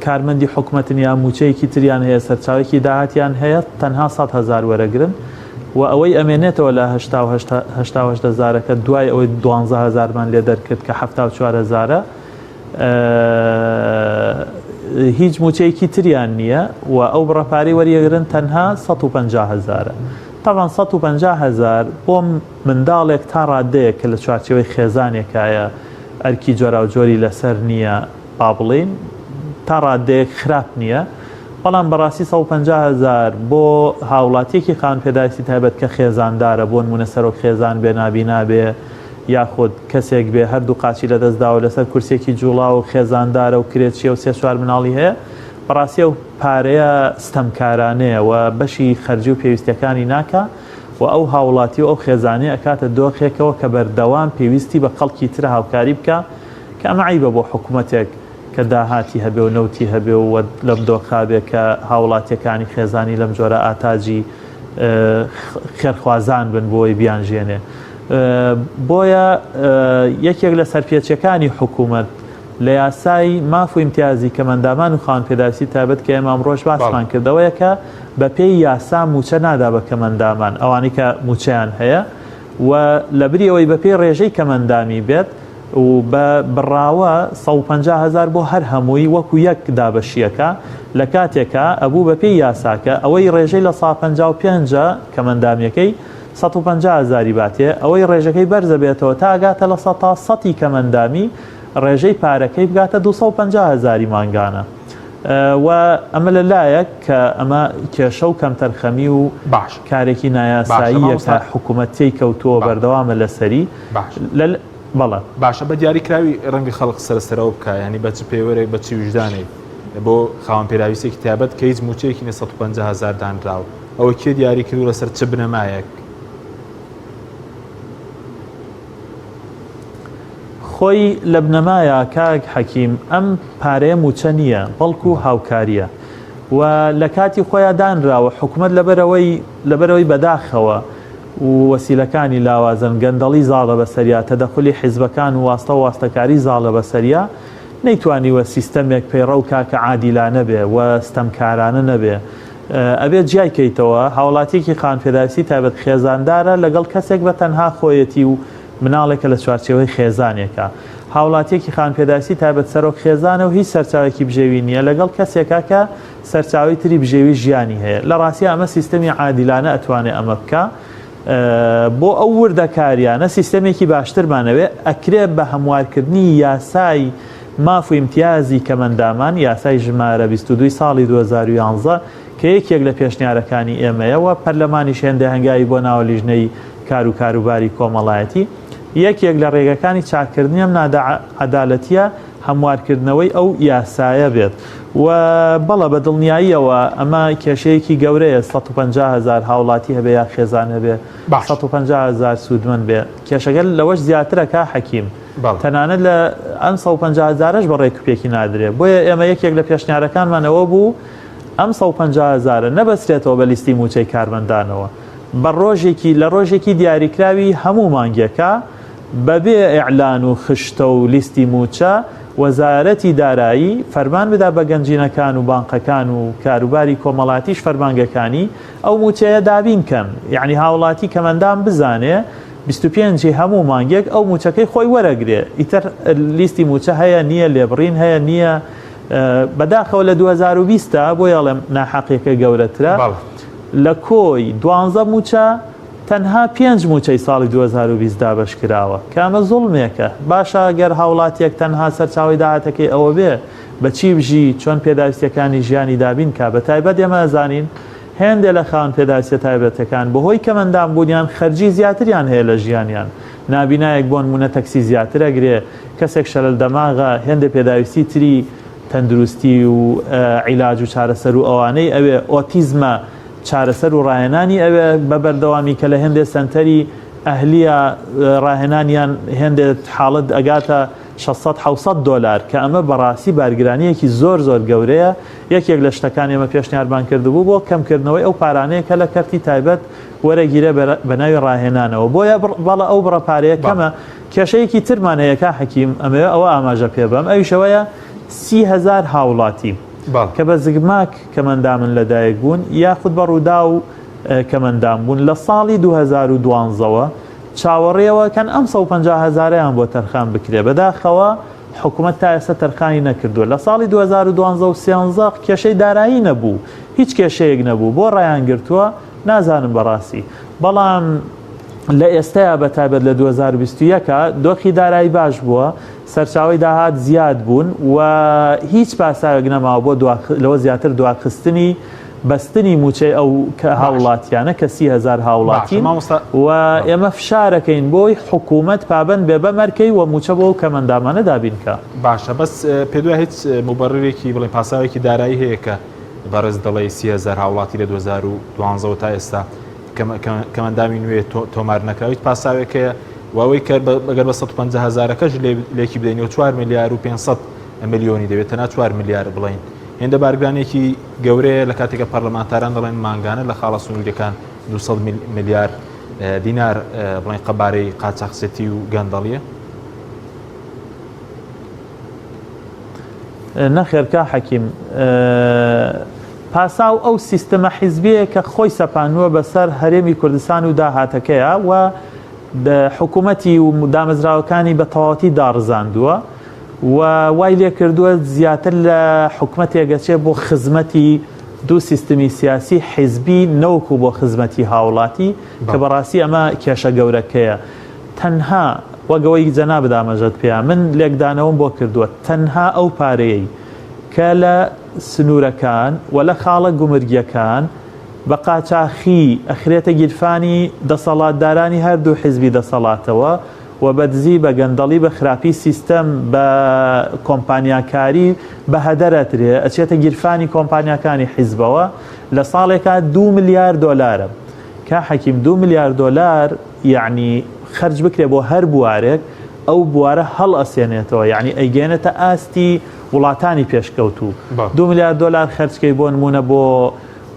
کارمەندی حکوومەتن یان موچەیەکی تریان هەیە سەرچاوێکی داهاتیان هەیە تەنها 100,000 وەرەگرن و ئەوەی ئەمێنێتەوە لە 88,000کە دوای ئەوەی 12,000مان لێ دەرکرد کە 74,000 هیچ موچەیەکی تریان نییە و ئەو بڕەپاری وەریەگرن تەنها 150,000 طبعا 150,000 بۆ منداڵێک تا ڕادەیە کە لە چوارچەوەی خێزانێکایە ئەرکی جۆرا و جۆری لەسەر نییە با بڵێن تا ڕادەیەک خراپ نییە بەڵام بەڕاستی 150,000 بۆ هاوڵاتیەکی خان پێداویستی تایبەت کە خێزاندارە بۆ نمونە سەرۆک خێزان بێ نابینا بێ یاخود کەسێک بێ هەردوو قاچی لە دەستداوە لەسەر کورسێکی جوڵا و خێزاندارە و کرێچیە و 3-4 مناڵی هەیە بەڕاستی ئەو پارەیە ستەمکارانەیە و بەشی خەرجی و پێویستەکانی ناکە و ئەو هاوڵاتی و ئەو خێزانەیە ئەکاتە دۆخێکەوە کە بەردەوام پێویستی بە خەڵکی ترە هاوکاری بکە کە ئەمە عیبە بۆ حکوومەتێک کە داهاتی هەبێ و نەوتی هەبێ و لەم دۆخابێ کە هاوڵاتیەکانی خێزانی لەم جۆرە ئاتاجی خێرخوازان بن بۆی بیانژێنێ. بۆیە یەکێک لە سەرپێچەکانی حکوومەت لە یاسای ماف و ئیمتیازی کەمەندامان و خاوەن پێداویستی تایبەت کە ئێمە ئەمڕۆژ باسمان کردەوەیە کە بە پێی یاسا موچە نادا بە کەمەندامان ئەوانی کە موچەیان هەیە و لە بری ئەوەی بە پێی ڕێژەی کەمەندامی بێت و بە بڕاوە 150,000 بۆ هەر هەمووی وەکو یەک دابەشیەکە لە کاتێکە ئەبوو بە پێی یاساکە ئەوەی ڕێژەی لە 155 کەمەندامیەکەی 150,000 باتێ ئەوەی ڕێژەکەی بەرزە بێتەوە تا ئەگاتە لە 100 کەمەندامی ڕێژەی پارەکەی بگاتە 250,000 مانگانە و ئەمە لەلایەک کە ئەمە کێشە و کەم تەرخەمی و کارێکی نایاساییە کە حکوومەتی کەوتووە بەردەوامە لەسەری بەڵێ باشە بە دیاریکراوی ڕەنگی خەڵق سەرسەرەوە بکە ینی بەچ پێوەرێک بەچی وجدانەی بۆ خاوەن پێراویستێکی تایبەت کە هیچ موچەیەکی 150,000 دانراوە ئەوە کێ دیاری کردو لەسەر چ بنەمایەک خۆی لە بنەمایە کاک حەکیم ئەم پارەیە موچە نییە بەڵکو هاوکاریە و لە کاتی خۆیان دانراوە حکوومەت لەبەرەوەی بەداخەوە و وەسیلەکانی لاوازن گەندەڵی زاڵە بەسەریا تەدەخلی حیزبەکان و واستە واستەکاری زاڵە بەسەریا نەیتوانیوە سیستەمێک پەیڕە و کاکە عادیلانە بێ و ستەمکارانە نەبێ ئەبێت جیای کەیتەوە هاوڵاتیەکی خاوەن پێداویستی تایبەت خێزاندارە لەگەڵ کەسێک بە تەنها خۆیەتی و مناڵێکە لە چوارچێوەی خێزانێکە هاوڵاتیەکی خاوەن پێداویستی تایبەت سەرۆک خێزانە و هیچ سەرچاوێکی بژێوی نییە لەگەڵ کەسێکە کە سەرچاوی تری بژێوی ژیانی هەیە لە ڕاستی ئەمە سیستەمی عادیلانە ئەتوانێت ئەمە بکە بۆ ئەو وردەکاریانە سیستەمێکی باشترمانەوێ ئەکرێت بە هەموارکردنی یاسای ماف و ئیمتیازی کەمەندامان یاسای ژمارە 22 ساڵی 2011 کە یەکێک لە پێشنیارەکانی ئێمەیە و پەرلەمانی شێندە هەنگاوی بۆ ناوەلیژنەی کار و کاروباری کۆمەڵایەتی یەکێک لە ڕێگەکانی چاکردنی ئەم عەدالەتیە هەموارکردنەوەی ئەو یاسایە بێت و بەڵە بە دڵنیاییەوە ئەمە کێشەیەکی گەورەیە 150,000 هاوڵاتی هەبێ یا خێزان هەبێ 150,000 سوودمەند بێ کێشەگەل لەوەش زیاترەکە حەکیم تەنانەت لە ئەم 150,000ش بە ڕێکوپێکی نادرێ بۆیە ئێمە یەکێک لە پێشنیارەکانمانەوە بوو ئەم 150,000 نەبەسترێتەوە بە لیستی موچەی کارمەندانەوە بە ڕۆژێکی دیاریکراوی هەموو مانگێکە بەبێ ئیعلان و خشتە و لیستی موچە وەزارەتی دارایی فەرمان بدا بە گەنجینەکان و بانقەکان و کاروباری کۆمەڵاتیش فەرمانگەکانی ئەو موچەیە دابین کەم یعنی هاوڵاتی کەمەندان بزانێ 25 هەموو مانگێک ئەو موچەکەی خۆی وەرەگرێ ئیتر لیستی موچە هەیە نییە لێبڕین هەیە نییە بەداخەوە لە 2020 بۆ یاڵێم ناحەقیەکە گەورەترە لە کۆی 12 موچە تەنها 5 موچەی ساڵی 2020 دابش کراوە کامە زوڵمێکە باشە گەر هاوڵاتیەک تەنها سەرچاوی داهاتەکەی ئەوە بێ بەچی بژی چۆن پێداویستیەکانی ژیانی دابین کا بە تایبەت ئێمە ئەزانین هێندێ لە خاوەن پێداویستە تایبەتەکان بەهۆی کەمەندان بوونیان خەرجی زیاتریان هەیە لە ژیانیان نابینایەک بۆ نمونە تەکسی زیاتر ئەگرێ کەسێک شەلل دەماغە هێندێ پێداویستی تری تەندروستی و عیلاج و چارەسەر و ئەوانەی ئەوێ ئۆتیزمە چارەسەر و ڕاهێنانی ئەوێ بە بەردەوامی کە لە هێندێ سنتەری ئەهلیە ڕاهێنانیان هێندێت حاڵت ئەگاتە 600-700 دلار کە ئەمە بەڕاستی بارگرانیەکی زۆر گەورەیە یەکێک لە شتەکانی ئەمە پێشنیارمان کردبوو بۆ کەمکردنەوەی ئەو پارانەیە کە لە کەرتی تایبەت وەرەگیرە بە ناوی ڕاهێنانەوە بۆیە بەڵە ئەو بڕەپارەیە کەمە کێشەیەکی ترمان هەیەکە حەکیم ئەمەوێ ئەوە ئاماژە پێ بەم ئەویشەوەیە 30,000 هاوڵاتی کە بە زگماک کەمەندامن لەدایک بوون یاخود بە ڕوودا و کەمەندام بوون لە ساڵی 2012ەوە چاوەڕێەوەکەن ئەم 150,000یان بۆ تەرخان بکرێ بەداخەوە حکوومەت تا ئێستا تەرخانی نەکردووە لە ساڵی 2012 کێشەی دارایی نەبوو هیچ کێشەیەک نەبوو بۆ ڕایان گرتووە نازانم بەڕاستی بەڵام لە ئێستایا بەتایبەت لە 2021 دۆخی دارایی باش بووە سەرچاوی داهات زیاد بوون و هیچ پاساوێک نەماوە بۆ لەوە زیاتر دواخستنی بەستنی موچەی ئەو کە هاوڵاتیانە کە 30,000 هاوڵاتین و ئێمە فشارەکەین بۆی حکوومەت پابەند بێ بەمەرکەی و موچە بۆ کەمەندامانە دابینکە باشە بەس پێدوای هیچ مبەڕێکی بڵێ پاساوێکی دارایی هەیە کە بەڕێز دەڵێ 30,000 هاوڵاتی لە 2012 تا ئێستا کەمەندامی نوێ تۆمار نەکراویت پاساوێکەیە واوەی کرد بەگەر بە 150,000ەکەش لێکی بدەینەوە 4 ملیار و 500 ملیۆنی دەبێت تەنها 4 میلیارد بڵین هێندە بارگرانێکی گەورەیە لە کاتێکە پەرلەمانتاران دەڵێن مانگانە لە خاڵە سنوورەکان 200 میلیارد دینار بڵین قەبارەی قاچاقچێتی و گەندەڵیە نەخێرکە حەکیم پاساو ئەو سیستەمە حیزبیە کە خۆی سەپانووە بەسەر هەرێمی کوردستان و داهاتەکەیە و حکوومەتی و دامەزراوەکانی بە تەواوەتی داڕزاندووە و وای لێ کردووە زیاتر لە حکوومەتێگەچێ بۆ خزمەتی دوو سیستمی سیاسی حیزبی نەوەکو بۆ خزمەتی هاوڵاتی کە بەڕاستی ئەمە کێشە گەورەکەیە تەنها وەگەوەی جەنا بدامەژەت پێیا من لێکدانەوەم بۆ کردووە تەنها ئەو پارەیەی کە لە سنوورەکان و لە خاڵە گومرگیەکان بە قاچاخی ئەخرێتە گیرفانی دەسەڵاتدارانی هەردوو حیزبی دەسەڵاتەوە و بەدزی بە گەندەڵی بە خراپی سیستەم بە کۆمپانیاکاری بە هەدەرەترێ ئەچێتە گیرفانی کۆمپانیاکانی حیزبەوە لە ساڵێکا 2 میلیارد دۆلارە کە حەکیم 2 میلیارد دۆلار یعنی خەرج بکرێ بۆ هەر بوارێک ئەو بوارە هەڵ ئەسێنێتەوە یعنی ئەیگەێنێتە ئاستی وڵاتانی پێشکەوتوو 2 میلیارد دۆلار خەرجکەی بۆ نمونە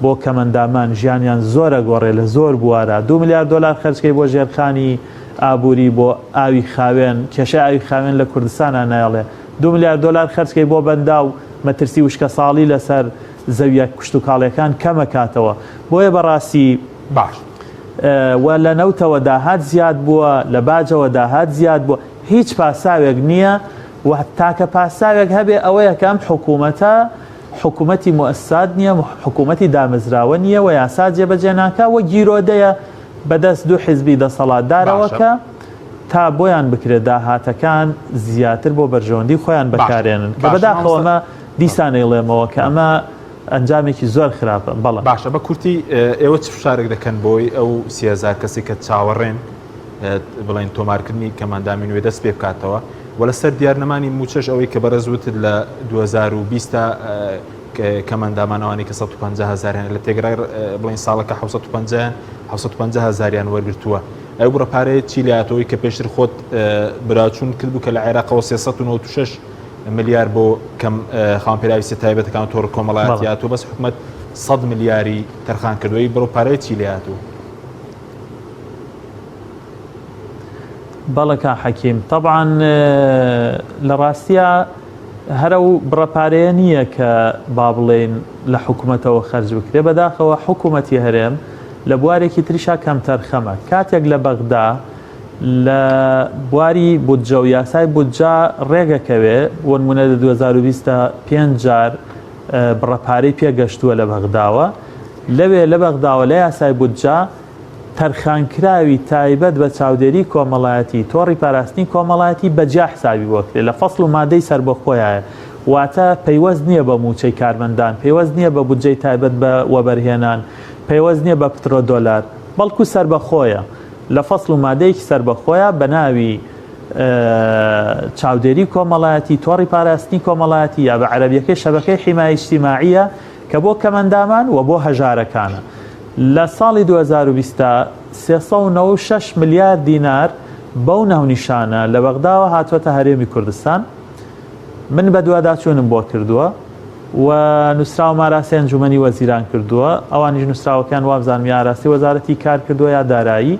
بۆ کەمەندامان ژیانیان زۆرە گۆڕێ لە زۆر بوارە 2 میلیارد دۆلار خەرجکەی بۆ ژێرخانی ئابووری بۆ ئاوی خاوێن کێشە ئاوی خاوێن لە کوردستانە نایڵێ 2 میلیارد دۆلار خەرجکەی بۆ بەندا و مەترسی وشکە ساڵی لەسەر زەویە کشت و کاڵیەکان کەمەکاتەوە بۆیە بەڕاستی باش و لە نەوتەوە داهات زیاد بووە لە باجەوە داهات زیاد بووە هیچ پاساوێک نییە و تاکە پاساوێک هەبێ ئەوەیە کەم حکوومەتە حکوومەتی مؤسسات نییە حکوومەتی دامەزراوە نییە و یاسا جێبەجێ ناکا و گیرۆدەیە بەدەست دوو حیزبی دەسەڵاتدارەوە کە تا بۆیان بکرێت داهاتەکان زیاتر بۆ بەرژەوەندی خۆیان بەکارێنن کە بەداخەوەمە دیسانەیڵێمەوە کە ئەمە ئەنجامێکی زۆر خراپە بەڵام باشە بە کورتی ئێوە چ فشارێک دەکەن بۆی ئەو 30,000 کەسی کە چاوەڕێن بڵین تۆمارکردنی کەماندامی نوێ دەست پێ بکاتەوە و لەسەر دیارنەمانی موچەش ئەوەی کە بەرەزوتت لە 2020 کەمەندامانەوانی کە 150,000 لە تێگرای بڵین ساڵەکە 750,000 وەرگرتووە ئەو بڕەپارەیە چی لاتەوەی کە پێشتر خۆت براچوون کردبوو کە لە عێراقەوە 396 ملیار بۆ کەم خاوەنپێراوی تایبەتەکان تۆڕ کۆمەڵایەتیات و بەس حکوومەت 100 ملیاری تەرخان کردووی بڕۆپارەیە چی لاتوو بەڵکە حەکیم طبعاً لە ڕاستیە هەرە و بڕەپارەیە نییە کە با بڵێن لە حکوومەتەوە خەرج بکرێ بەداخەوە حکوومەتی هەرێم لە بوارێکی تریشا کەم تەرخەمە کاتێک لە بەغدا لە بواری بودجە و یاسای بودجە ڕێگەکەوێ بۆ نمونە لە 2020 5 جار بڕەپارەی پێگەشتووە لە بەغداوە لەوێ لە بەغداوە لە یاسای بودجە تەرخانکراوی تایبەت بە چاودێری کۆمەڵایەتی تۆڕی پاراستنی کۆمەڵایەتی بەجیا حسابی وەکرێ لە فەسڵ و مادەی سربەخۆیە واتە پەیوەست نییە بە موچەی کارمەندان پەیوەست نییە بە بودجەی تایبەت بە وەبەرهێنان پەیوەست نییە بە پترۆ دۆلار بەڵکو سربەخۆیە لە فەسڵ و مادەیەکی سربەخۆیە بە ناوی چاودێری کۆمەڵایەتی تۆڕی پاراستنی کۆمەڵایەتی یا بە عەرەبیەکەی شەبەکەی حیمایە ئیجتیماعیە کە بۆ کەمەندامان و بۆ هەژارەکانە لە ساڵی 2020 396 ملیار دینار بەو ناونیشانە لە بەغداوە هاتووەتە هەرێمی کوردستان من بە دوواداچوونم بۆ کردووە و نووسراوە ماراسی ئەنجومەنی وەزیران کردووە ئەوانیش نووسراوەکان وابزانمی ئاراسی وەزارەتی کار کردووە یا دارایی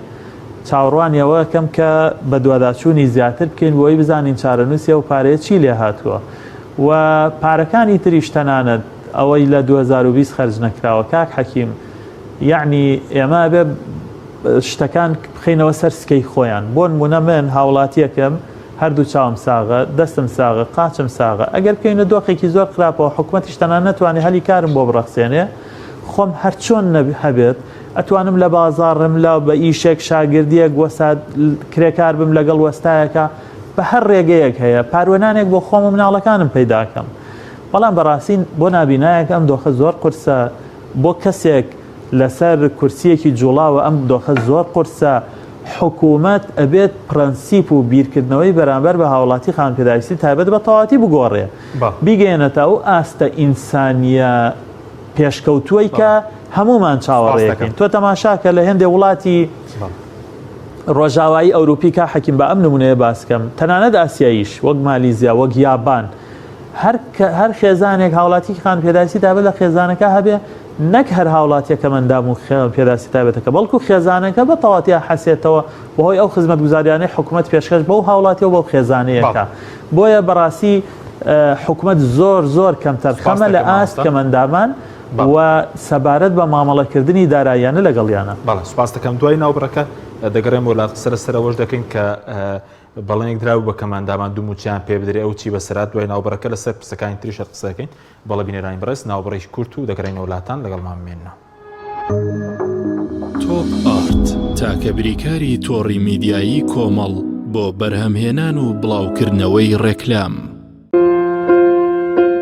چاوەڕوانیەوە کەم کە بە دوواداچوونی زیاتر بکەین بۆی بزانین چارەنووسیە و پارەیە چی لێ هاتووە و پارەکانی تریش تەنانەت ئەوەی لە 2020 خەرج نەکراوە کاک حەکیم یعنی ئێمە بێ شتەکان بخینەوە سەر سکەی خۆیان بۆ نمونە من هاوڵاتیەکەم هەردوو چاوم ساغە دەستم ساغە قاچم ساغە ئەگەر بکەینە دۆخێکی زۆر خراپەوە حکوومەتیش تەنان نەتوانێت هەلی کارم بۆ بڕەخسێنێ خۆم هەرچۆن هەبێت ئەتوانم لە بازاڕم لە بە ئیشێک شاگردیەک وەسات کرێکار بم لەگەڵ وەستایەکە بە هەر ڕێگەیەک هەیە پارۆنانێک بۆ خۆم و مناڵەکانم پەیداکەم بەڵام بەڕاستین بۆ نابینایەک ئەم دۆخە زۆر قورسە بۆ کەسێک لەسەر کورسیەکی جوڵاوە ئەم دۆخە زۆر قورسە حکوومەت ئەبێت پرەنسیپ و بیرکردنەوەی بەرامبەر بە هاوڵاتی خانپێداویستی تایبەت بە تەواوەتی بگۆڕێ بیگەێنێتە ئەو ئاستە ئینسانیە پێشکەوتووەی کە هەمومان چاوەڕێەکەین تۆ تەماشاکە لە هێندێ وڵاتی ڕۆژاوایی ئەوروپی کا حەکیم بە ئەم نمونەیە باسکەم تەنانەت ئاسیاییش وەک مالیزیا وەک یابان هەر خێزانێک هاوڵاتی خان پێداسی دابێت لە خێزانەکە هەبێ نەک هەر هاوڵاتیەکە مندام و پێداسی تابێتەکە بەڵکو خێزانەکە بە تەواتی حەسێتەوە بەهۆی ئەو خزمەت گوزاریانەی حکوومەت پێشکەش بەو هاوڵاتی و بەو خێزانەیەەکە بۆیە بەڕاستی حکوومەت زۆر کەم تەرخەمە لە ئاست کە مندامان و سەبارەت بە مامەڵەکردنی داراییانە لەگەڵیانە. بەڵێ سوپاس دەکەم دوای ناوبڕەکە دەگەڕێم وڵات سەرەوەش دەکەین کە بەڵێنێک دراو بە کەماندامان دوو موچیان پێ بدرێ ئەو چی بەسەرات دوای ناوبڕەکە لەسەر پرسەکانی تریشە قسەکەین بەڵە بینێرانی بەڕێز ناوبڕێکی کورت و دەگەڕین وڵاتان لەگەڵمان بمێنەوە. تۆپ ئارت تاکە بریکاری تۆڕی میدیایی کۆمەڵ بۆ بەرهەمهێنان و بڵاوکردنەوەی ڕێکلام.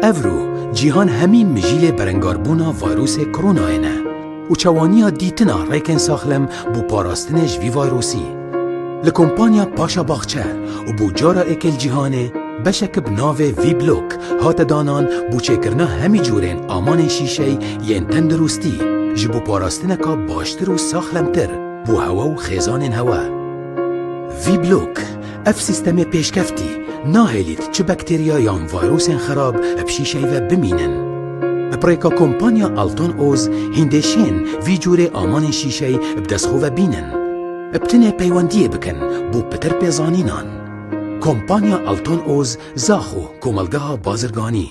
ئەڤرو جیهان هەمین مژیلێ بەرەنگاربوونا ڤایرۆسێ کۆرۆنایەنە و چەوانیە دیتنا ڕێکên ساخلەم بۆ پاراستنê ji vî vayrosî. Li kompanya Paşa Baxçe û bû cara êkel cîhanê beşek bi navê Vblok hate danan bû çêkirina hemî cûrên amanên şîşey yên tendurustî ji bo parastineka baştir û saxlemtir bû hewa û xêzanên hewa. Vblok ev sîstemê pêşkeftî nahêlît çi bakteriya yan vayrosên xerab bi şîşey ve bimînin. Pirêka kompanya Alton Oz hîndêşên vî cûrê amanên şîşey bi destxwe ve bînin. Ebtinê peywendiyê bikin bû pitir pêzanînan. Kompanya Alton Oz zaxo komelgeha bazirganî.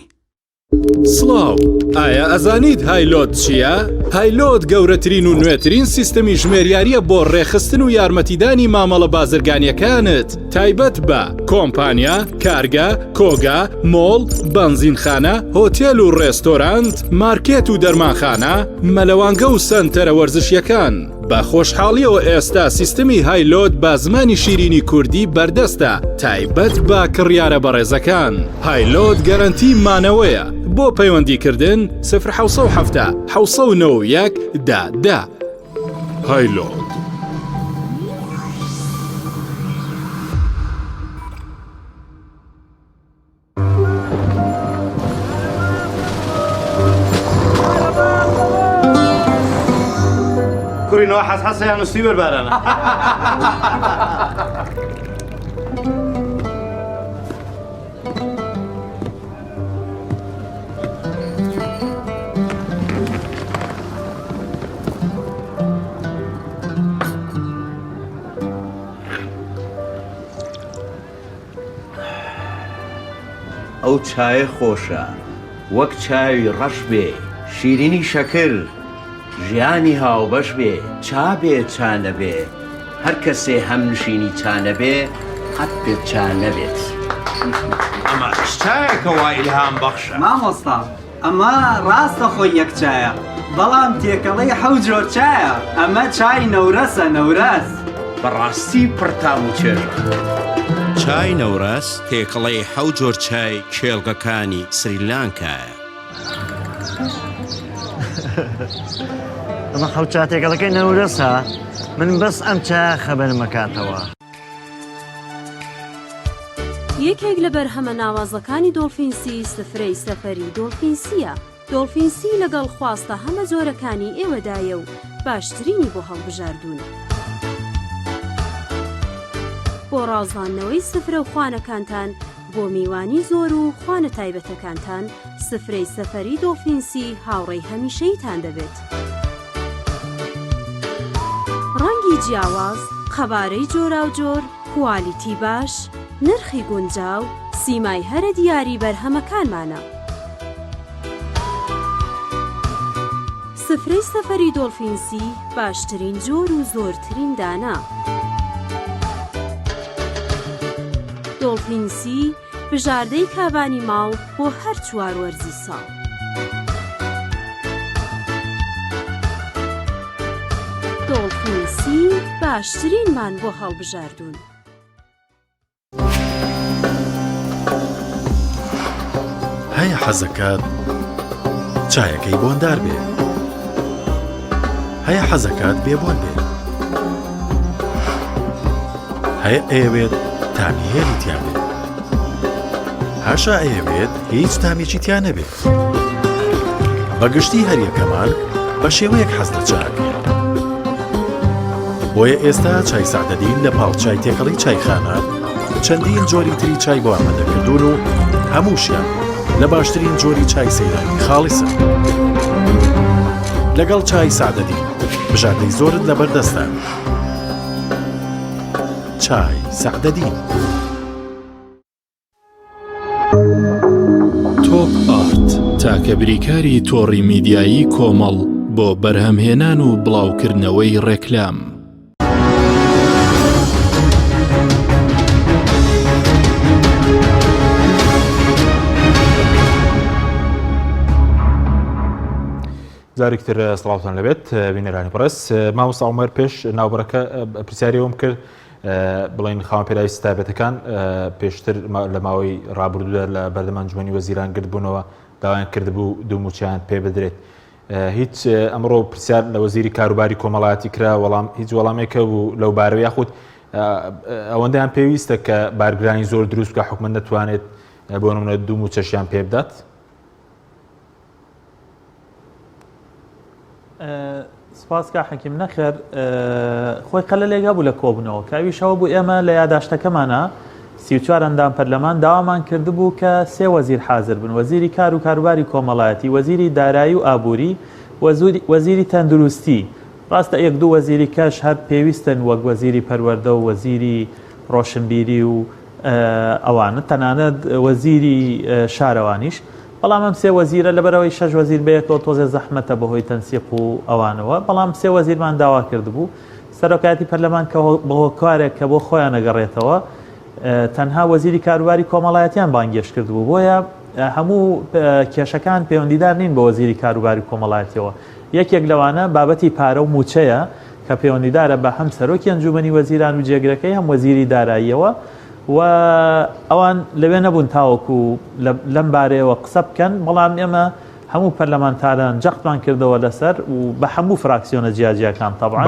سڵاو، ئایا ئەزانیت هایلۆت چییە؟ هایلۆت گەورەترین و نوێترین سیستەمی ژمێریاریە بۆ ڕێخستن و یارمەتیدانی مامەڵە بازرگانیەکانت تایبەت بە کۆمپانیا، کارگە، کۆگا، مۆڵ، بەنزینخانە، هۆتێل و ڕێستۆرانت، مارکێت و دەرمانخانە، مەلەوانگە و سەنتەرە وەرزشیەکان. بە خۆشحاڵیەوە ئێستا سیستەمی هایلۆت بە زمانی شیرینی کوردی بەردەستە تایبەت بە کڕیارە بەڕێزەکان. هایلۆت گەرانتی مانەوەیە بۆ پەیوەندیکردن 070 791 10 هایلۆت. كورينو حسحسه يعني سيبر بارنا ئەو چایە خۆشە وەک چاوی ڕەش بێ شیرینی شەکر ژیانی هاوبەش بێ چا بێ چا نەبێ هەر کەسێ هەم نشینی چا نەبێ قەت پێ چا نەبێت. ئەمە چایەکە وای ئیلهام بەخشە. مامۆستا ئەمە ڕاستە خۆی یەک چایە بەڵام تێکەڵەی حەوت جۆر چایە ئەمە چای نەورەسە نەورەس. بەڕاستی پڕتام و چێژە. چای نەورەس تێکەڵەی حەوت جۆر چای کێڵگەکانی سریلانکایە. ئەمە خەوچاتێکەڵەکەی نەورەسە من بەس ئەم چای خەبەرم مەکاتەوە. یەکێک لە بەرهەمە ناوازەکانی دۆڵفینسی سفرەی سەفەری دۆڵفینسیە. دۆڵفینسی لەگەڵ خواستە هەمە جۆرەکانی ئێوەدایە و باشترینی بۆ هەڵبژاردوون. بۆ ڕازاندنەوەی سفرە و خوانەکانتان بۆ میوانی زۆر و خوانە تایبەتەکانتان سفرەی سەفەری دۆڵفینسی هاوڕێی هەمیشەیتان دەبێت. ڕەنگی جیاواز، قەبارەی جۆراوجۆر، کوالیتی باش، نرخی گونجاو، سیمای هەرە دیاری بەرهەمەکانمانە. سفرەی سەفەری دۆڵفینسی باشترین جۆر و زۆرترین دانا. دۆڵفینسی بژاردەی کابانی ماڵ بۆ هەر چوار وەرزی ساڵ. دۆڵفینسی باشترینمان بۆ هەڵبژاردوون. هەیە حەزەکات چایەکەی بۆندار بێ، هەیە حەزەکات بێبۆن بێ، هەیە ئەیەوێت تامی هێلی تیان بێت، هاشا ئەیەوێت هیچ تامێکی تیان نەبێت. بەگشتی هەریەکەمان بە شێوەیەک حەز لە چاکە. بۆیە ئێستا چای سەعدەدین لە پاڵچای تێکەڵی چایخانە چەندین جۆری تری چای بۆ ئامادەکردوون و هەمووشیان لە باشترین جۆری چای سەیرانی خاڵیسن. لەگەڵ چای سعدەدین بژاردەی زۆرت لە بەردەستە. چای سعدەدین. تۆپ ئارت تاکە بریکاری تۆڕی میدیایی کۆمەڵ بۆ بەرهەمهێنان و بڵاوکردنەوەی ڕێکلام. زارێکتر سڵاوتان لەبێت بینەرانی بەڕێز مامۆستا عومەر پێش ناوبەرەکە پرسیاریەوەم کرد بڵین خاوەن پێداوی ستایبەتەکان پێشتر لە ماوەی ڕابردوودا لە بەردەم ئەنجومەنی وەزیران گرتبوونەوە داوایان کردبوو دوو موچیان پێ بدرێت. هیچ ئەمڕۆ پرسیار لە وەزیری کاروباری کۆمەڵایەتی کرا هیچ وەڵامێکە بوو لەو بارەوە یاخود ئەوەندەیان پێویستە کە بارگرانی زۆر دروست بکە حکومەت نەتوانێت بۆ نمونە دوو موچەشیان پێ بدات؟ سپاس کا حەکیم نەخێر خۆی قەلە لێگا بوو لە کۆبوونەوە کاویشەوە بوو ئێمە لە یاداشتەکەمانە 34 ئەندام پەرلەمان داوامان کردبوو کە 3 وەزیر حازر بن: وەزیری کار و کاروباری کۆمەڵایەتی، وەزیری دارایی و ئابووری، وەزیری تەندروستی. ڕاستە یەک دوو وەزیری کەش هەر پێویستن وەک وەزیری پەروەردە و وەزیری ڕۆشنبیری و ئەوانە تەنانەت وەزیری شارەوانیش. بەڵام ئەم 3 وەزیرە لەبەرەوەی 6 وەزیر بێتەوە تۆزێ زەحمەتە بەهۆی تەنسیق و ئەوانەوە، بەڵام 3 وەزیرمان داوا کردبوو. سەرۆکایەتی پەرلەمان کە بەهۆ کارێک کە بۆ خۆیان نەگەڕێتەوە تەنها وەزیری کاروباری کۆمەڵایەتیان بانگێش کردبوو، بۆیە هەموو کێشەکان پەیوەندیدار نین بە وەزیری کاروباری کۆمەڵایەتیەوە. یەکێک لەوانە بابەتی پارە و موچەیە کە پەیوەندیدارە بە هەم سەرۆکی ئەنجومەنی وەزیران و جێگرەکەی هەم وەزیری داراییەوە و ئەوان لەوێ نەبوون تاوەکو لەم بارەیەوە قسە بکەن، بەڵام ئێمە هەموو پەرلەمانتاران جەختمان کردەوە لەسەر و بە هەموو فراکسیۆنە جیاجیەکان تەبعاً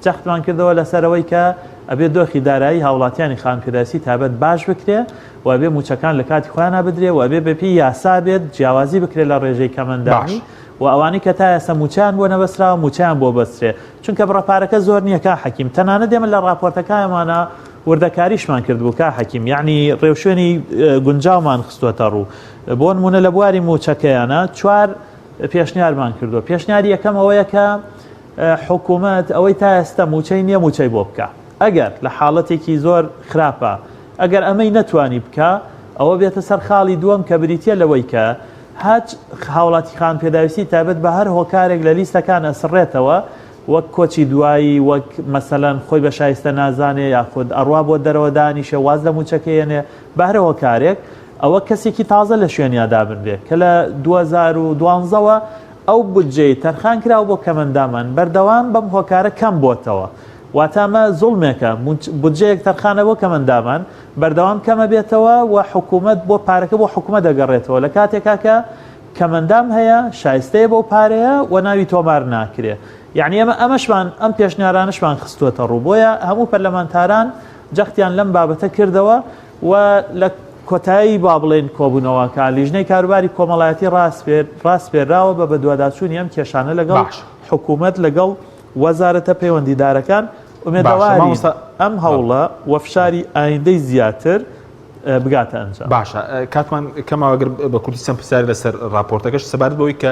جەختمان کردەوە لەسەرەوەی کە ئەبێ دۆخی دارایی هاوڵاتیانی خانپێداسی تابەت باش بکرێ و ئەبێ موچەکان لە کاتی خۆیان بدرێ و ئەبێ بەپی یاسا بێت جیاوازی بکرێت لە ڕێژەی کەمەندانی و ئەوانەی کە تا ئێستا موچیان بۆ نەبەسراوە موچیان بۆ بەسترێ، چونکە بڕەپارەکە زۆر نییە کا حەکیم. تەنانەت ئێمە لە ڕاپۆرتەکانمانە وردەکاریشمان کردبوو کا حەکیم، یعنی ڕێوشێنی گونجاومان خستووەتە ڕوو. بۆ نمونە لە بواری موچەکەیانە 4 پێشنیارمان کردووە. پێشنیاری یەکەم ئەوەیە کە حکوومەت ئەوەی تا ئێستا موچەی نییە موچەی بۆ بکە. ئەگەر لە حاڵەتێکی زۆر خراپە ئەگەر ئەمەی نەتوانی بکە ئەوە بێتە سەر خاڵی دووەم کە بریتە لەوەی کە هەچ هاوڵاتی خانپێداویستی تابەت بە هەر هۆکارێک لە لیستەکان ئەسڕێتەوە، وەک کۆچی دوایی، وەک مەسەلەن خۆی بە شایستە نازانێ یاخود ئەڕوا بۆ دەرەوە دانیشە واز لە موچەکەیەنێ بە هەر هۆکارێک ئەوە کەسێکی تازە لە شوێنیادا بنرێ کە لە 2012ەوە ئەو بودجەی تەرخان کراوە بۆ کەمەندامان بەردەوام بەم هۆکارە کەم بۆتەوە. واتامە زوڵمێکە بودجەیەک تەرخانە بۆ کەمەندامان بەردەوام کەمە بێتەوە و حکوومەت بۆ پارەکە بۆ حکوومەت دەگەڕێتەوە لە کاتێکا کە کەمەندام هەیە شایستەیە بۆ پارەیە و ناوی تۆمار ناکرێ. یعنی ئەمە ئەمەشمان ئەم پێشنیارانشمان خستووەتە ڕوو، بۆیە هەموو پەرلەمانتاران جەختیان لەم بابەتە کردەوە و لە کۆتایی با بڵێن کۆبوونەوەکە لیژنەی کاروباری کۆمەڵایەتی ڕاستپێراوە بە بەدواداچوونی ئەم کێشانە لەگەڵ حکوومەت لەگەڵ وەزارەتە پەیوەندیدارەکان ئومێدەواری ئەم هەوڵە وەفشاری ئایندەی زیاتر بگاتە ئەنجام. باشە کاتمان کەماوەگەر بە کوردستان پرسیاری لەسەر راپۆرتەکەش سەبارەت بەوەی کە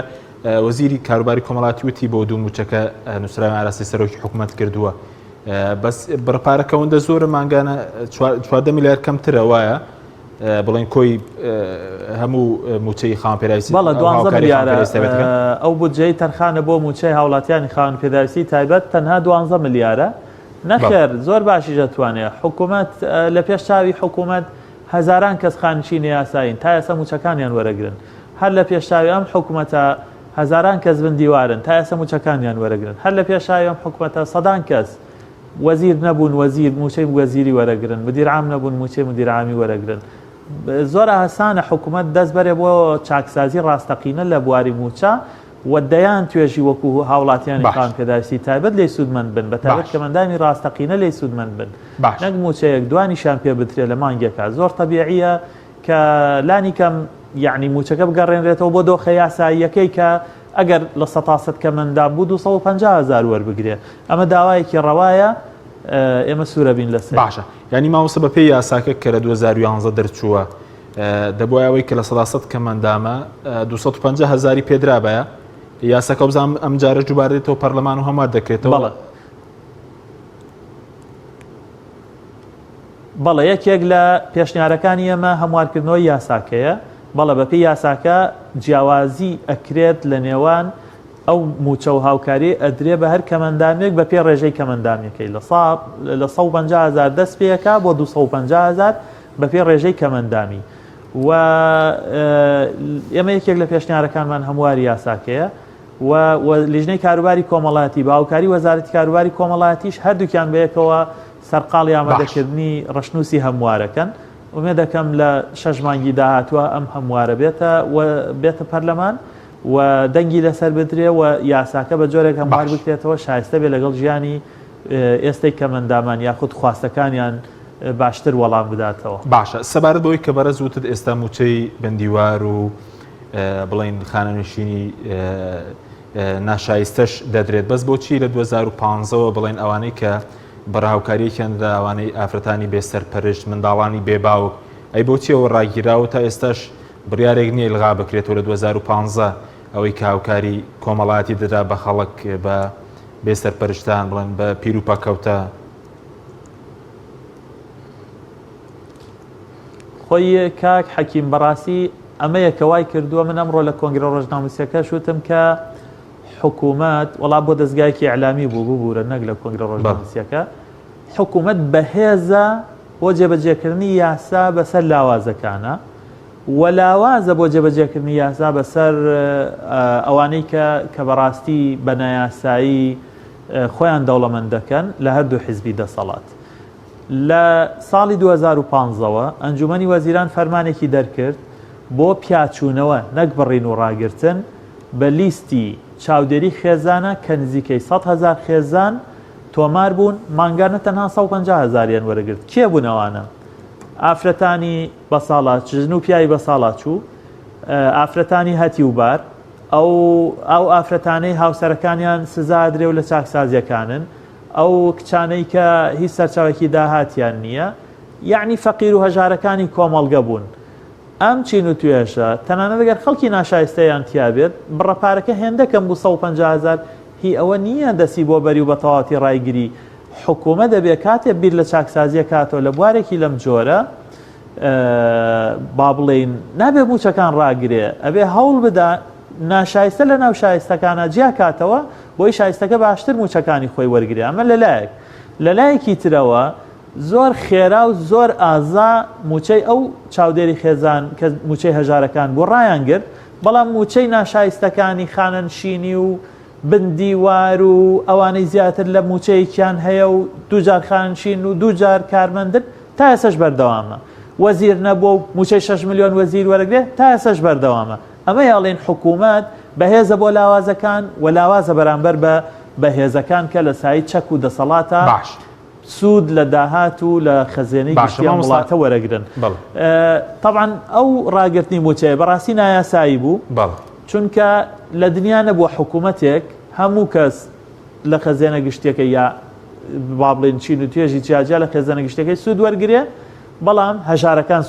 وەزیری کاروباری کۆمەڵایەتی وتی بۆ دوو موچەکە نووسراوی ئاراستی سەرۆکی حکوومەت کردووە، بەس بڕپارەکەوەندە زۆرە مانگانە 14 میلیارد کەمترە وایە بڵێن کۆی هەموو موچەی خانپێداویستی بەڵە 12 میلیارد ئەو بودجەی تەرخانە بۆ موچەی هاوڵاتیانی خانپێداویستی تایبەت تەنها 12 میلیارە. نەخێر زۆر باشی دەتوانێت حکوومەت لە پێش چاوی حکوومەت هەزاران کەس خانشینی یاساین تا ئێستا موچەکانیان وەرەگرن، هەر لە پێشچاوی ئەم حکوومەتە هەزاران کەس بندیوارن تا ئێستا موچەکانیان وەرەگرن، هەر لە پێشچاوی ئەم حکوومەتە سەدان کەس وەزیر نەبوون وەزیر موچەی وەزیری وەرەگرن، مدیر عام نەبوون موچەی مدیر عامی وەرەگرن. زۆر ئاسانە حکوومەت دەست بەرێ بۆ چاکسازی ڕاستەقینە لە بواری موچە و دەیان توێژی وەکو هاوڵاتیانی خانپێداویستی تایبەت لێی سوودمەند بن، بە تایبەت کەمەندانی ڕاستەقینە لێی سوودمەند بن، نەک موچەیەک دوانیشان پێ بترێ لە مانگێکە. زۆر تەبیعیە کە لانی کەم یعنی موچەکە بگەڕێنرێتەوە بۆ دۆخە یاساییەکەی کە ئەگەر لە 100 کەمەندان بوو 250,000 وەربگرێ. ئەمە داوایەکی ڕەوایە، ئێمە سوورە بین لەسەر. باشە، ینی ماوەسە بە پێی یاساکە کە لە 2011 دەرچووە دەبووە ئەوەی کە لە 100 کەمەندامە 250,000 پێدرا بەیە یاساکە بزانام ئەم جارە جوبارێتەوە پەرلەمان و هەموار دەکرێتەوە. بەڵێ یەکێک لە پێشنیارەکانی ئێمە هەموارکردنەوەی یاساکەیە. بەڵێ بەپی یاساکە جیاوازی ئەکرێت لە نێوان ئەو موچە و هاوکاری ئەدرێ بە هەر کەمەندامێک بە پێ ڕێژەی کەمەندامەکەی لە 150,000 دەست پێەکە بۆ 250,000 بە پێ ڕێژەی کەمەندامی. و ئێمە یەکێک لە پێشنیارەکانمان هەمواری یاساکەیە و لیژنەی کاروباری کۆمەڵایەتی بە هاوکاری وەزارەتی کاروباری کۆمەڵایەتیش هەردووکیان بەیەکەوە سەرقاڵی ئامادەکردنی ڕەشنووسی هەموارەکەن. ومێ دەکەم لە 6 مانگی داهاتوە ئەم هەموارە بێتە پەرلەمان و دەنگی لەسەر بدرێ و یاساکە بە جۆرێک هەموار بکرێتەوە شایستە بێ لەگەڵ ژیانی ئێستەی کەمەندامان یاخود خواستەکانیان باشتر وەڵام بداتەوە. باشە سەبارەت بەوەی کە بەرەز وتت ئێستا موچەی بەندیوار و بڵین خانەنشینی ناشایستەش دەدرێت بەس بۆچی لە 2015ەوە بڵین ئەوانەی کە بەڕاوکاریەکیاندا ئەوانەی ئافرەتانی بێسەرپەرشت منداڵانی بێباوک ئەی بۆچیەوە ڕاگیراوە تا ئێستاش بڕیارێک نییە لغا بکرێتەوە لە 2015 ئەوەی کە هاوکاری کۆمەڵایەتی دەدا بە خەڵک بە بێسەرپەرشتان بڵێن بە پیر و پاکەوتە. خۆی کاک حەکیم بەڕاستی ئەمە یەکەوای کردووە من ئەمڕۆ لە کۆنگرە ڕۆژنامەنووسیەکە شوتم کە حکوومەت وەڵام بۆ دەستگایەکی ئەعلامی بوورە نەک لە کۆنگرە ڕۆژنامەنووسیەکە حکوومەت بەهێزە بۆ جێبەجێکردنی یاسا بەسەر لاوازەکانە و لاوازە بۆ جێبەجێکردنی یاسا بەسەر ئەوانەی کە بەڕاستی بە نایاسایی خۆیان دەوڵەمەند دەکەن لە هەردوو حیزبی دەسەڵات. لە ساڵی 2015ەوە ئەنجومەنی وەزیران فەرمانێکی دەرکرد بۆ پیاچوونەوە نەک بڕین و ڕاگرتن بە لیستی چاودێری خێزانە کە نزیکەی 100,000 خێزان تۆمار بوون مانگانە تەنها 150,000یان وەرەگرت. کێ بوونەوانە؟ ئافرەتانی بەساڵات ژن و پیاوی بەساڵات چوو، ئافرەتانی هەتی و بار، ئەو ئافرەتانەی هاوسەرەکانیان سزادرێ و لە چاکسازیەکانن، ئەو کچانەی کە هیچ سەرچاوێکی داهاتیان نییە، یعنی فەقیر و هەژارەکانی کۆمەڵگە بوون. ئەم چین و توێژە تەنانەت ئەگەر خەڵکی ناشایستەیان تیابێت بڕەپارەکە هێندەکەم بوو 150,000 هی ئەوە نییە دەسی بۆ بەری و بە تەواوەتی ڕایگیری. حکوومەت دەبێت کاتێک بیر لە چاکسازیە کاتەوە لە بوارێکی لەم جۆرە با بڵێین نابێ موچەکان ڕاگرێ ئەبێ هەوڵ بدا ناشایستە لە ناو شایستەکانە جیا کاتەوە بۆی شایستەکە باشتر موچەکانی خۆی وەرگێ. ئەمە لەلایەک لەلایەکی ترەوە زۆر خێرا و زۆر ئازا موچەی ئەو چاودێری خێزان کە موچەی هەژارەکان بۆ ڕایان گرت، بەڵام موچەی ناشایستەکانی خانەنشینی و بندیوار و ئەوانەی زیاتر لە موچەیەکیان هەیە و دووجار خانشین و دووجار کارمەندن تا ئێسەش بەردەوامە. وەزیر نەبووە و موچەی 6 ملیۆن وەزیر وەرەگرێت تا ئێسەش بەردەوامە. ئەمە یاڵێن حکوومەت بەهێزە بۆ لاوازەکان و لاوازە بەرامبەر بە بەهێزەکان کە لە سای چەک و دەسەڵاتە سوود لە داهات و لە خەزێنەی گشتیان وڵاتە وەرەگرن. طبعا ئەو ڕاگررتنی موچەیە بەڕاستی نایاسایی بوو چونکە لە دنیا نەبووە حکوومەتێک هەموو کەس لە خەزێنە گشتێکە یا با بڵێن چین و توێژی جیاجیا لە خێزانە گشتەکەی سوود وەرگێ، بەڵام هەژارەکان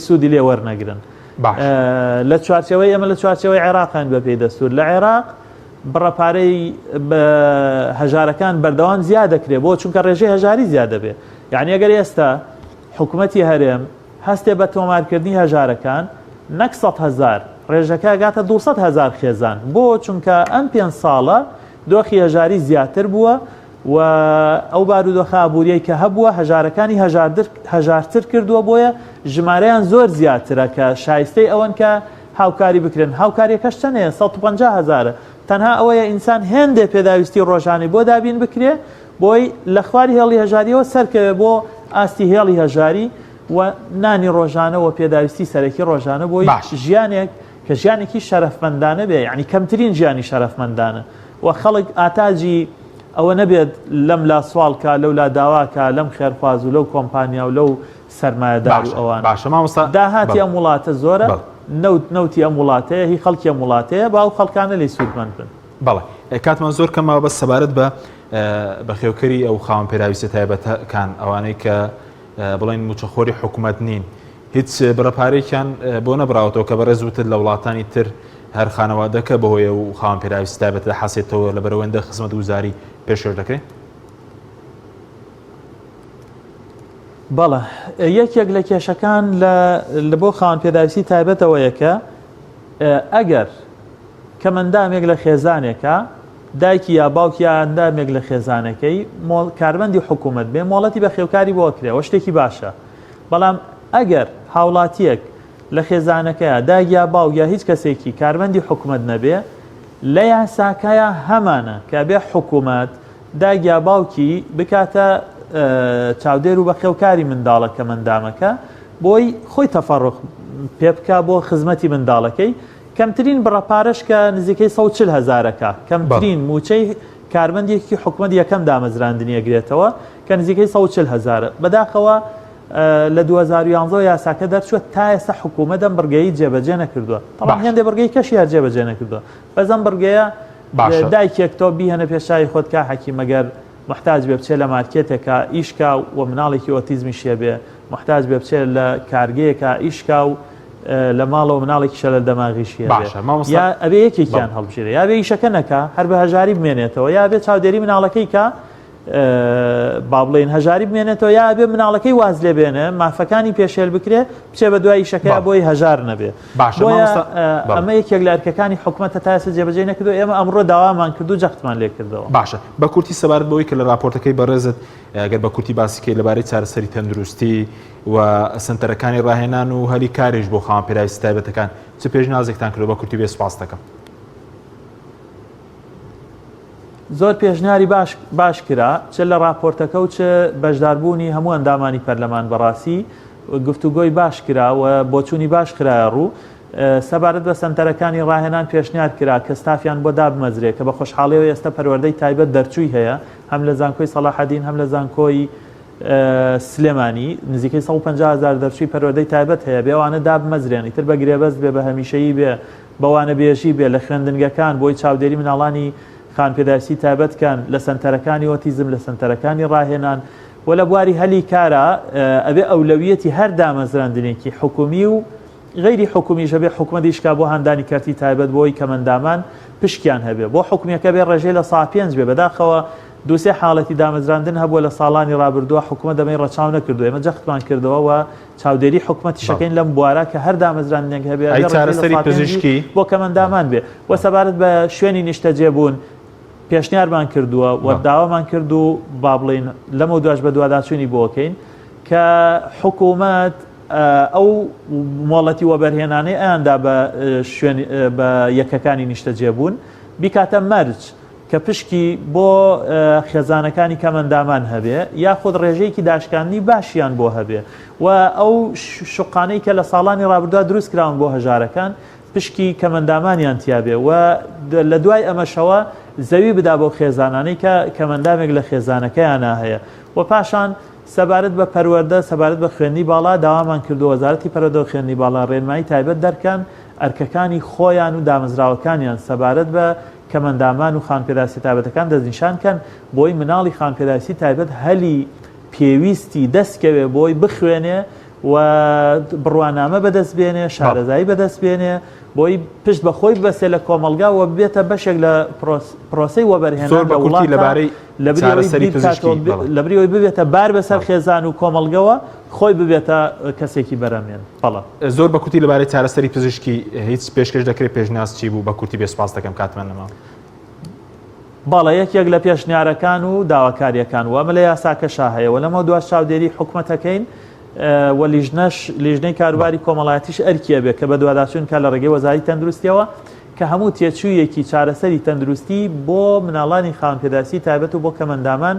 سوودی لێ وەرنەگرن. لە چوارچەوەی ئەمە لە چوارچەوەی عێراقیان بە پێی دەستور لە عێراق بڕەپارەی بە هەژارەکان بەردەوام زیاد دەکرێت بۆ چونکە ڕێژەی هەژاری زیاد دەبێت. یعنی ئەگەر ئێستا حکوومەتی هەرێم هەستێ بە تۆمارکردنی هەژارەکان نەک 100,000 ڕێژەکە گاتە 200,000 خێزان بۆ چونکە ئەم 5 ساڵە دۆخی هەژاری زیاتر بووە و ئەو بارودۆخە ئابووریەی کە هەبووە هەژارەکانی هەژارتر کردووە بۆیە ژمارەیان زۆر زیاترە کە شایستەی ئەوەن کە هاوکاری بکرێن. هاوکاریەکەش چەندەیە 150,000 تەنها ئەوەیە ئینسان هێندێ پێداویستی ڕۆژانەی بۆ دابین بکرێ بۆی لە خواری هێڵی هەژاریەوە سەرکەوێ بۆ ئاستی هێڵی هەژاری و نانی ڕۆژانە و پێداویستی سەرەکی ڕۆژانە بۆی ژیانێک کە ژیانێکی شەرەفمەندانە بێ، یعنی کەمترین ژیانی شەرەفمەندانە و خەڵک ئاتاجی ئەوە نەبێت لەم لا سوالکە لەو لا داواکە لەم خێرخواز و لەو کۆمپانیا و لەو سەرمایەدار و ئەوان داهاتی ئەم وڵاتە زۆرە نەوتی ئەم وڵاتەیە هی خەڵکی ئەم وڵاتەیە با و خەڵکانە لی سوودمەند بن. بەڵێ کاتمان زۆر کەمەوە بەس سەبارەت بە بەخێوکەری ئەو خاوەن پێراویستە تایبەتەکان ئەوانەی کە بڵێن موچەخۆری حکوومەت نین هیچ بڕەپارێکیان بۆ نەبراوەتەوە کە بەڕێزوتت لە وڵاتانی تر هەر خانەوادەکە بەهۆیە و خاوەن پێویستی تایبەتە حەسێتەوە لە بەرەوەندە خزمەت وزاری پێشێش دەکرێت؟ بەڵێ یەکێک لە کێشەکان لە بۆ خاوەن پێداویستی تایبەتەوەیە کە ئەگەر کە مندامێک لە خێزانێکە دایکی یا باوکی یا ئەندامێک لە خێزانەکەی کاربەندی حکوومەت بێ مۆڵەتی بە خێوکاری بۆ کرێەوە شتێکی باشە بەڵام ئەگەر هاوڵاتیەک لە خێزانەکەیە دایک یا باوک یا هیچ کەسێکی کاربەندی حکوومەت نەبێ لە یاساکایە هەمانە کە بێ حکوومەت دایک یا باوکی بکاتە چاودێر و بە خێوکاری منداڵەکە مندامەکە بۆی خۆی تەفەڕق پێ بکە بۆ خزمەتی منداڵەکەی کەمترین بڕەپارەش کە نزیکەی 140,000ەکە کەمترین موچەی کاربەندێکی حکوومەت یەکەم دامەزراندنی ئەگرێتەوە کە نزیکەی 140,000 بەداخەوە لە 2011 یاساکە دەرچووە تا ئێستا حکوومەت ئەم بڕگەیی جێبەجێ نەکردووە تەڵام هێندێ بڕگەی کەشی هەر جێبەجێ نەکردووە بەزەم بڕگەیە دایکێک تۆ بیهەنە پێشایی خۆت کا حەکیم مەگەر محتاج بێ بچێت لە مارکێتێکە ئیشکا و مناڵێکی ئۆتیزمی شێ بێ محتاج بێ بچێت لە کارگەیەکە ئیشکا و لە ماڵەوە مناڵێکی شە لە دەماغیشیە یا ئەبێ یەکێکیان هەڵبژێرە یا بێ ئیشەکە نەکە هەر بە هەژاری بمێنێتەوە یا بێ چاودێری مناڵەکەی کە با بڵێن هەژاری بمێنێتەوە یا بێ مناڵەکەی واز لێ بێنە مافەکانی پێشێل بکرێ بچێ بە دوای ئیشەکەی بۆی هەژار نەبێ ئەمە یەکێک لە ئەرکەکانی حکوومەتە تا ئێستا جێبەجێ نەکردو ئێمە ئەمڕۆ داوامان کردو جەختمان لێ کردەوە باشە بە کورتی سەبارەت بەوەی کە لە راپۆرتەکەی بەڕێزت ئەگەر بە کورتی باسیکەی لەبارەی چارەسەری تەندروستی و سنتەرەکانی ڕاهێنان و هەلی کاریش بۆ خاوەن پێویستی تایبەتەکان چ پێشنیازێکتان کردو بە کورتی بێ سوپاس دەکەم زۆر پێشنیاری باش کرا چ لە راپۆرتەکە و چ بەشداربوونی هەموو ئەندامانی پەرلەمان بەڕاستی گفتوگۆی باش کرا و بۆچوونی باش کرایە ڕوو سەبارەت بە سنتەرەکانی ڕاهێنان پێشنیار کرا کە ستافیان بۆ دابمەزرێ کە بە خۆشحاڵیەوە ئێستا پەروەردەی تایبەت دەرچووی هەیە هەم لە زانکۆی سەلاحەدین هەم لە زانکۆی سلێمانی نزیکەی 150,000 دەرچووی پەروەردەی تایبەت هەیە بێوانە دابمەزرێن ئیتر بە گرێبەست بێ بە هەمیشەیی بێ بەوانە بێژی بێ لە خوێندنگەکان بۆی چاودێری مناڵانی خاوەن پێداویستی تایبەتکان لە سنتەرەکانی ئۆتیزم لە سنتەرەکانی ڕاهێنان و لە بواری هەلی کارە ئەبێ ئەولەویەتی هەر دامەزراندنێکی حکومی و غیری حکومیش هەبێ حکوومەتیشکا بۆ هەندانی کارتی تایبەت بۆی کەمەندامان پشکیان هەبێ بۆ حکومیەکە بێ ڕێژەی لە سا 5 بێ بەداخەوە دووسێ حاڵەتی دامەزراندن هەبووە لە ساڵانی ڕابردووە حکوومەت دەمەی ڕەچاو نەکردو ئێمە جەختمان کردەوە و چاودێری حکوومەتی شەکەین لەم بوارە کە هەر دامەزراندنێک هەبێ چارەسەری پزیشکی بۆ کەمەندامان بێ و سەبارەت بە شوێنی نیشتەجێبوون پێشنیارمان کردووە و داوامان کرد و با بڵین لەمە دوای بە دوواداچوونی بۆکەین کە حکوومەت ئەو مۆڵەتی وەبەرهێنانەی ئەیاندا بە یەکەکانی نیشتەجێبوون بیکاتە مەرج کە پشکی بۆ خێزانەکانی کەمەندامان هەبێ یاخود ڕێژەیەکی داشکاندنی باشیان بۆ هەبێ و ئەو شوقانەی کە لە ساڵانی ڕابردووە دروست کراون بۆ هەژارەکان پشکی کەمەندامانیان تیابێ و لە دوای ئەمەشەوە زەوی بدا بۆ خێزانانەی کە کەمەندامێک لە خێزانەکەیانە هەیە و پاشان سەبارەت بە پەروەردە سەبارەت بە خوێندنی باڵا داوامان کردو وەزارەتی پەروەردە و خوێندنی باڵا ڕێنمایی تایبەت دەرکەن ئەرکەکانی خۆیان و دامەزراوەکانیان سەبارەت بە کەمەندامان و خاوەن پێداویستی تایبەتەکان دەستنیشانکەن بۆی مناڵی خاوەن پێداویستی تایبەت هەلی پێویستی دەستکەوێ بۆی بخوێنێ و بڕوانامە بەدەست بێنێ شارەزایی بەدەست بێنێ بۆی پشت بە خۆی بەسێ لە کۆمەلگا و بێتە بەشێک لە پرۆسەی وەبەرهێنان لە وڵاتە لەبریەوەی ببێتە بار بەسەر خێزان و کۆمەلگەوە خۆی ببێتە کەسێکی بەرەمێن بەڵە زۆر بە کوتی لەبارەی چارەسەری پزیشکی هیچ پێشکەش دەکرێت پێشنیاز چی بوو بە کورتی بێ سوپاس دەکەم کاتمان نەما باڵە یەکێک لە پێشنیارەکان و داواکاریەکان وەمە لە یاساکەشا هەیە و لەمە دوای چاودێری حکوومەتەکەین و لیژنەی کاروباری کۆمەڵایەتیش ئەرکیە بێت کە بە دوواداچوون کا لە ڕێگەی وەزارەتی تەندروستیەوە کە هەموو تێچوویەکی چارەسەری تەندروستی بۆ مناڵانی خاوەن پێداویستی تایبەت و بۆ کەمەندامان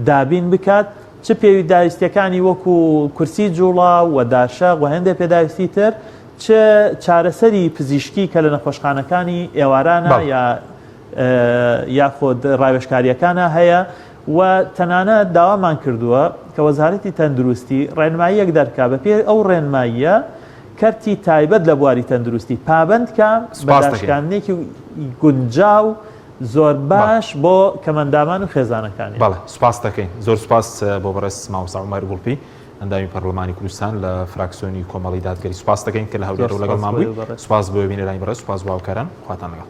دابین بکات چ پێویستیەکانی وەکو کورسی جوڵا و داشە و هەندێک پێداویستی تر چ چارەسەری پزیشکی کە لە نەخۆشخانەکانی ئێوارانە یاخۆد ڕاوێژکاریەکانە هەیە و تەنانەت داوامان کردووە کە وەزارەتی تەندروستی ڕێنماییەک دەرکا بە پێ ئەو ڕێنماییە کەرتی تایبەت لە بواری تەندروستی پابندکە بەداشکاندنێکی گونجاو زۆر باش بۆ کەمەندامان و خێزانەکانی بەڵێ سوپاس دەکەین زۆر سوپاس بۆ بەڕێز مامۆستا عومەر گوڵپی ئەندامی پەرلەمانی کوردستان لە فراکسیۆنی کۆمەڵی دادگەری سوپاس دەکەین کە لە هەولێر و لەگەڵمان بووی سوپاس بۆ بینێرانی بەڕێز سوپاس بۆ هاوکاران خواتان لەگەڵ.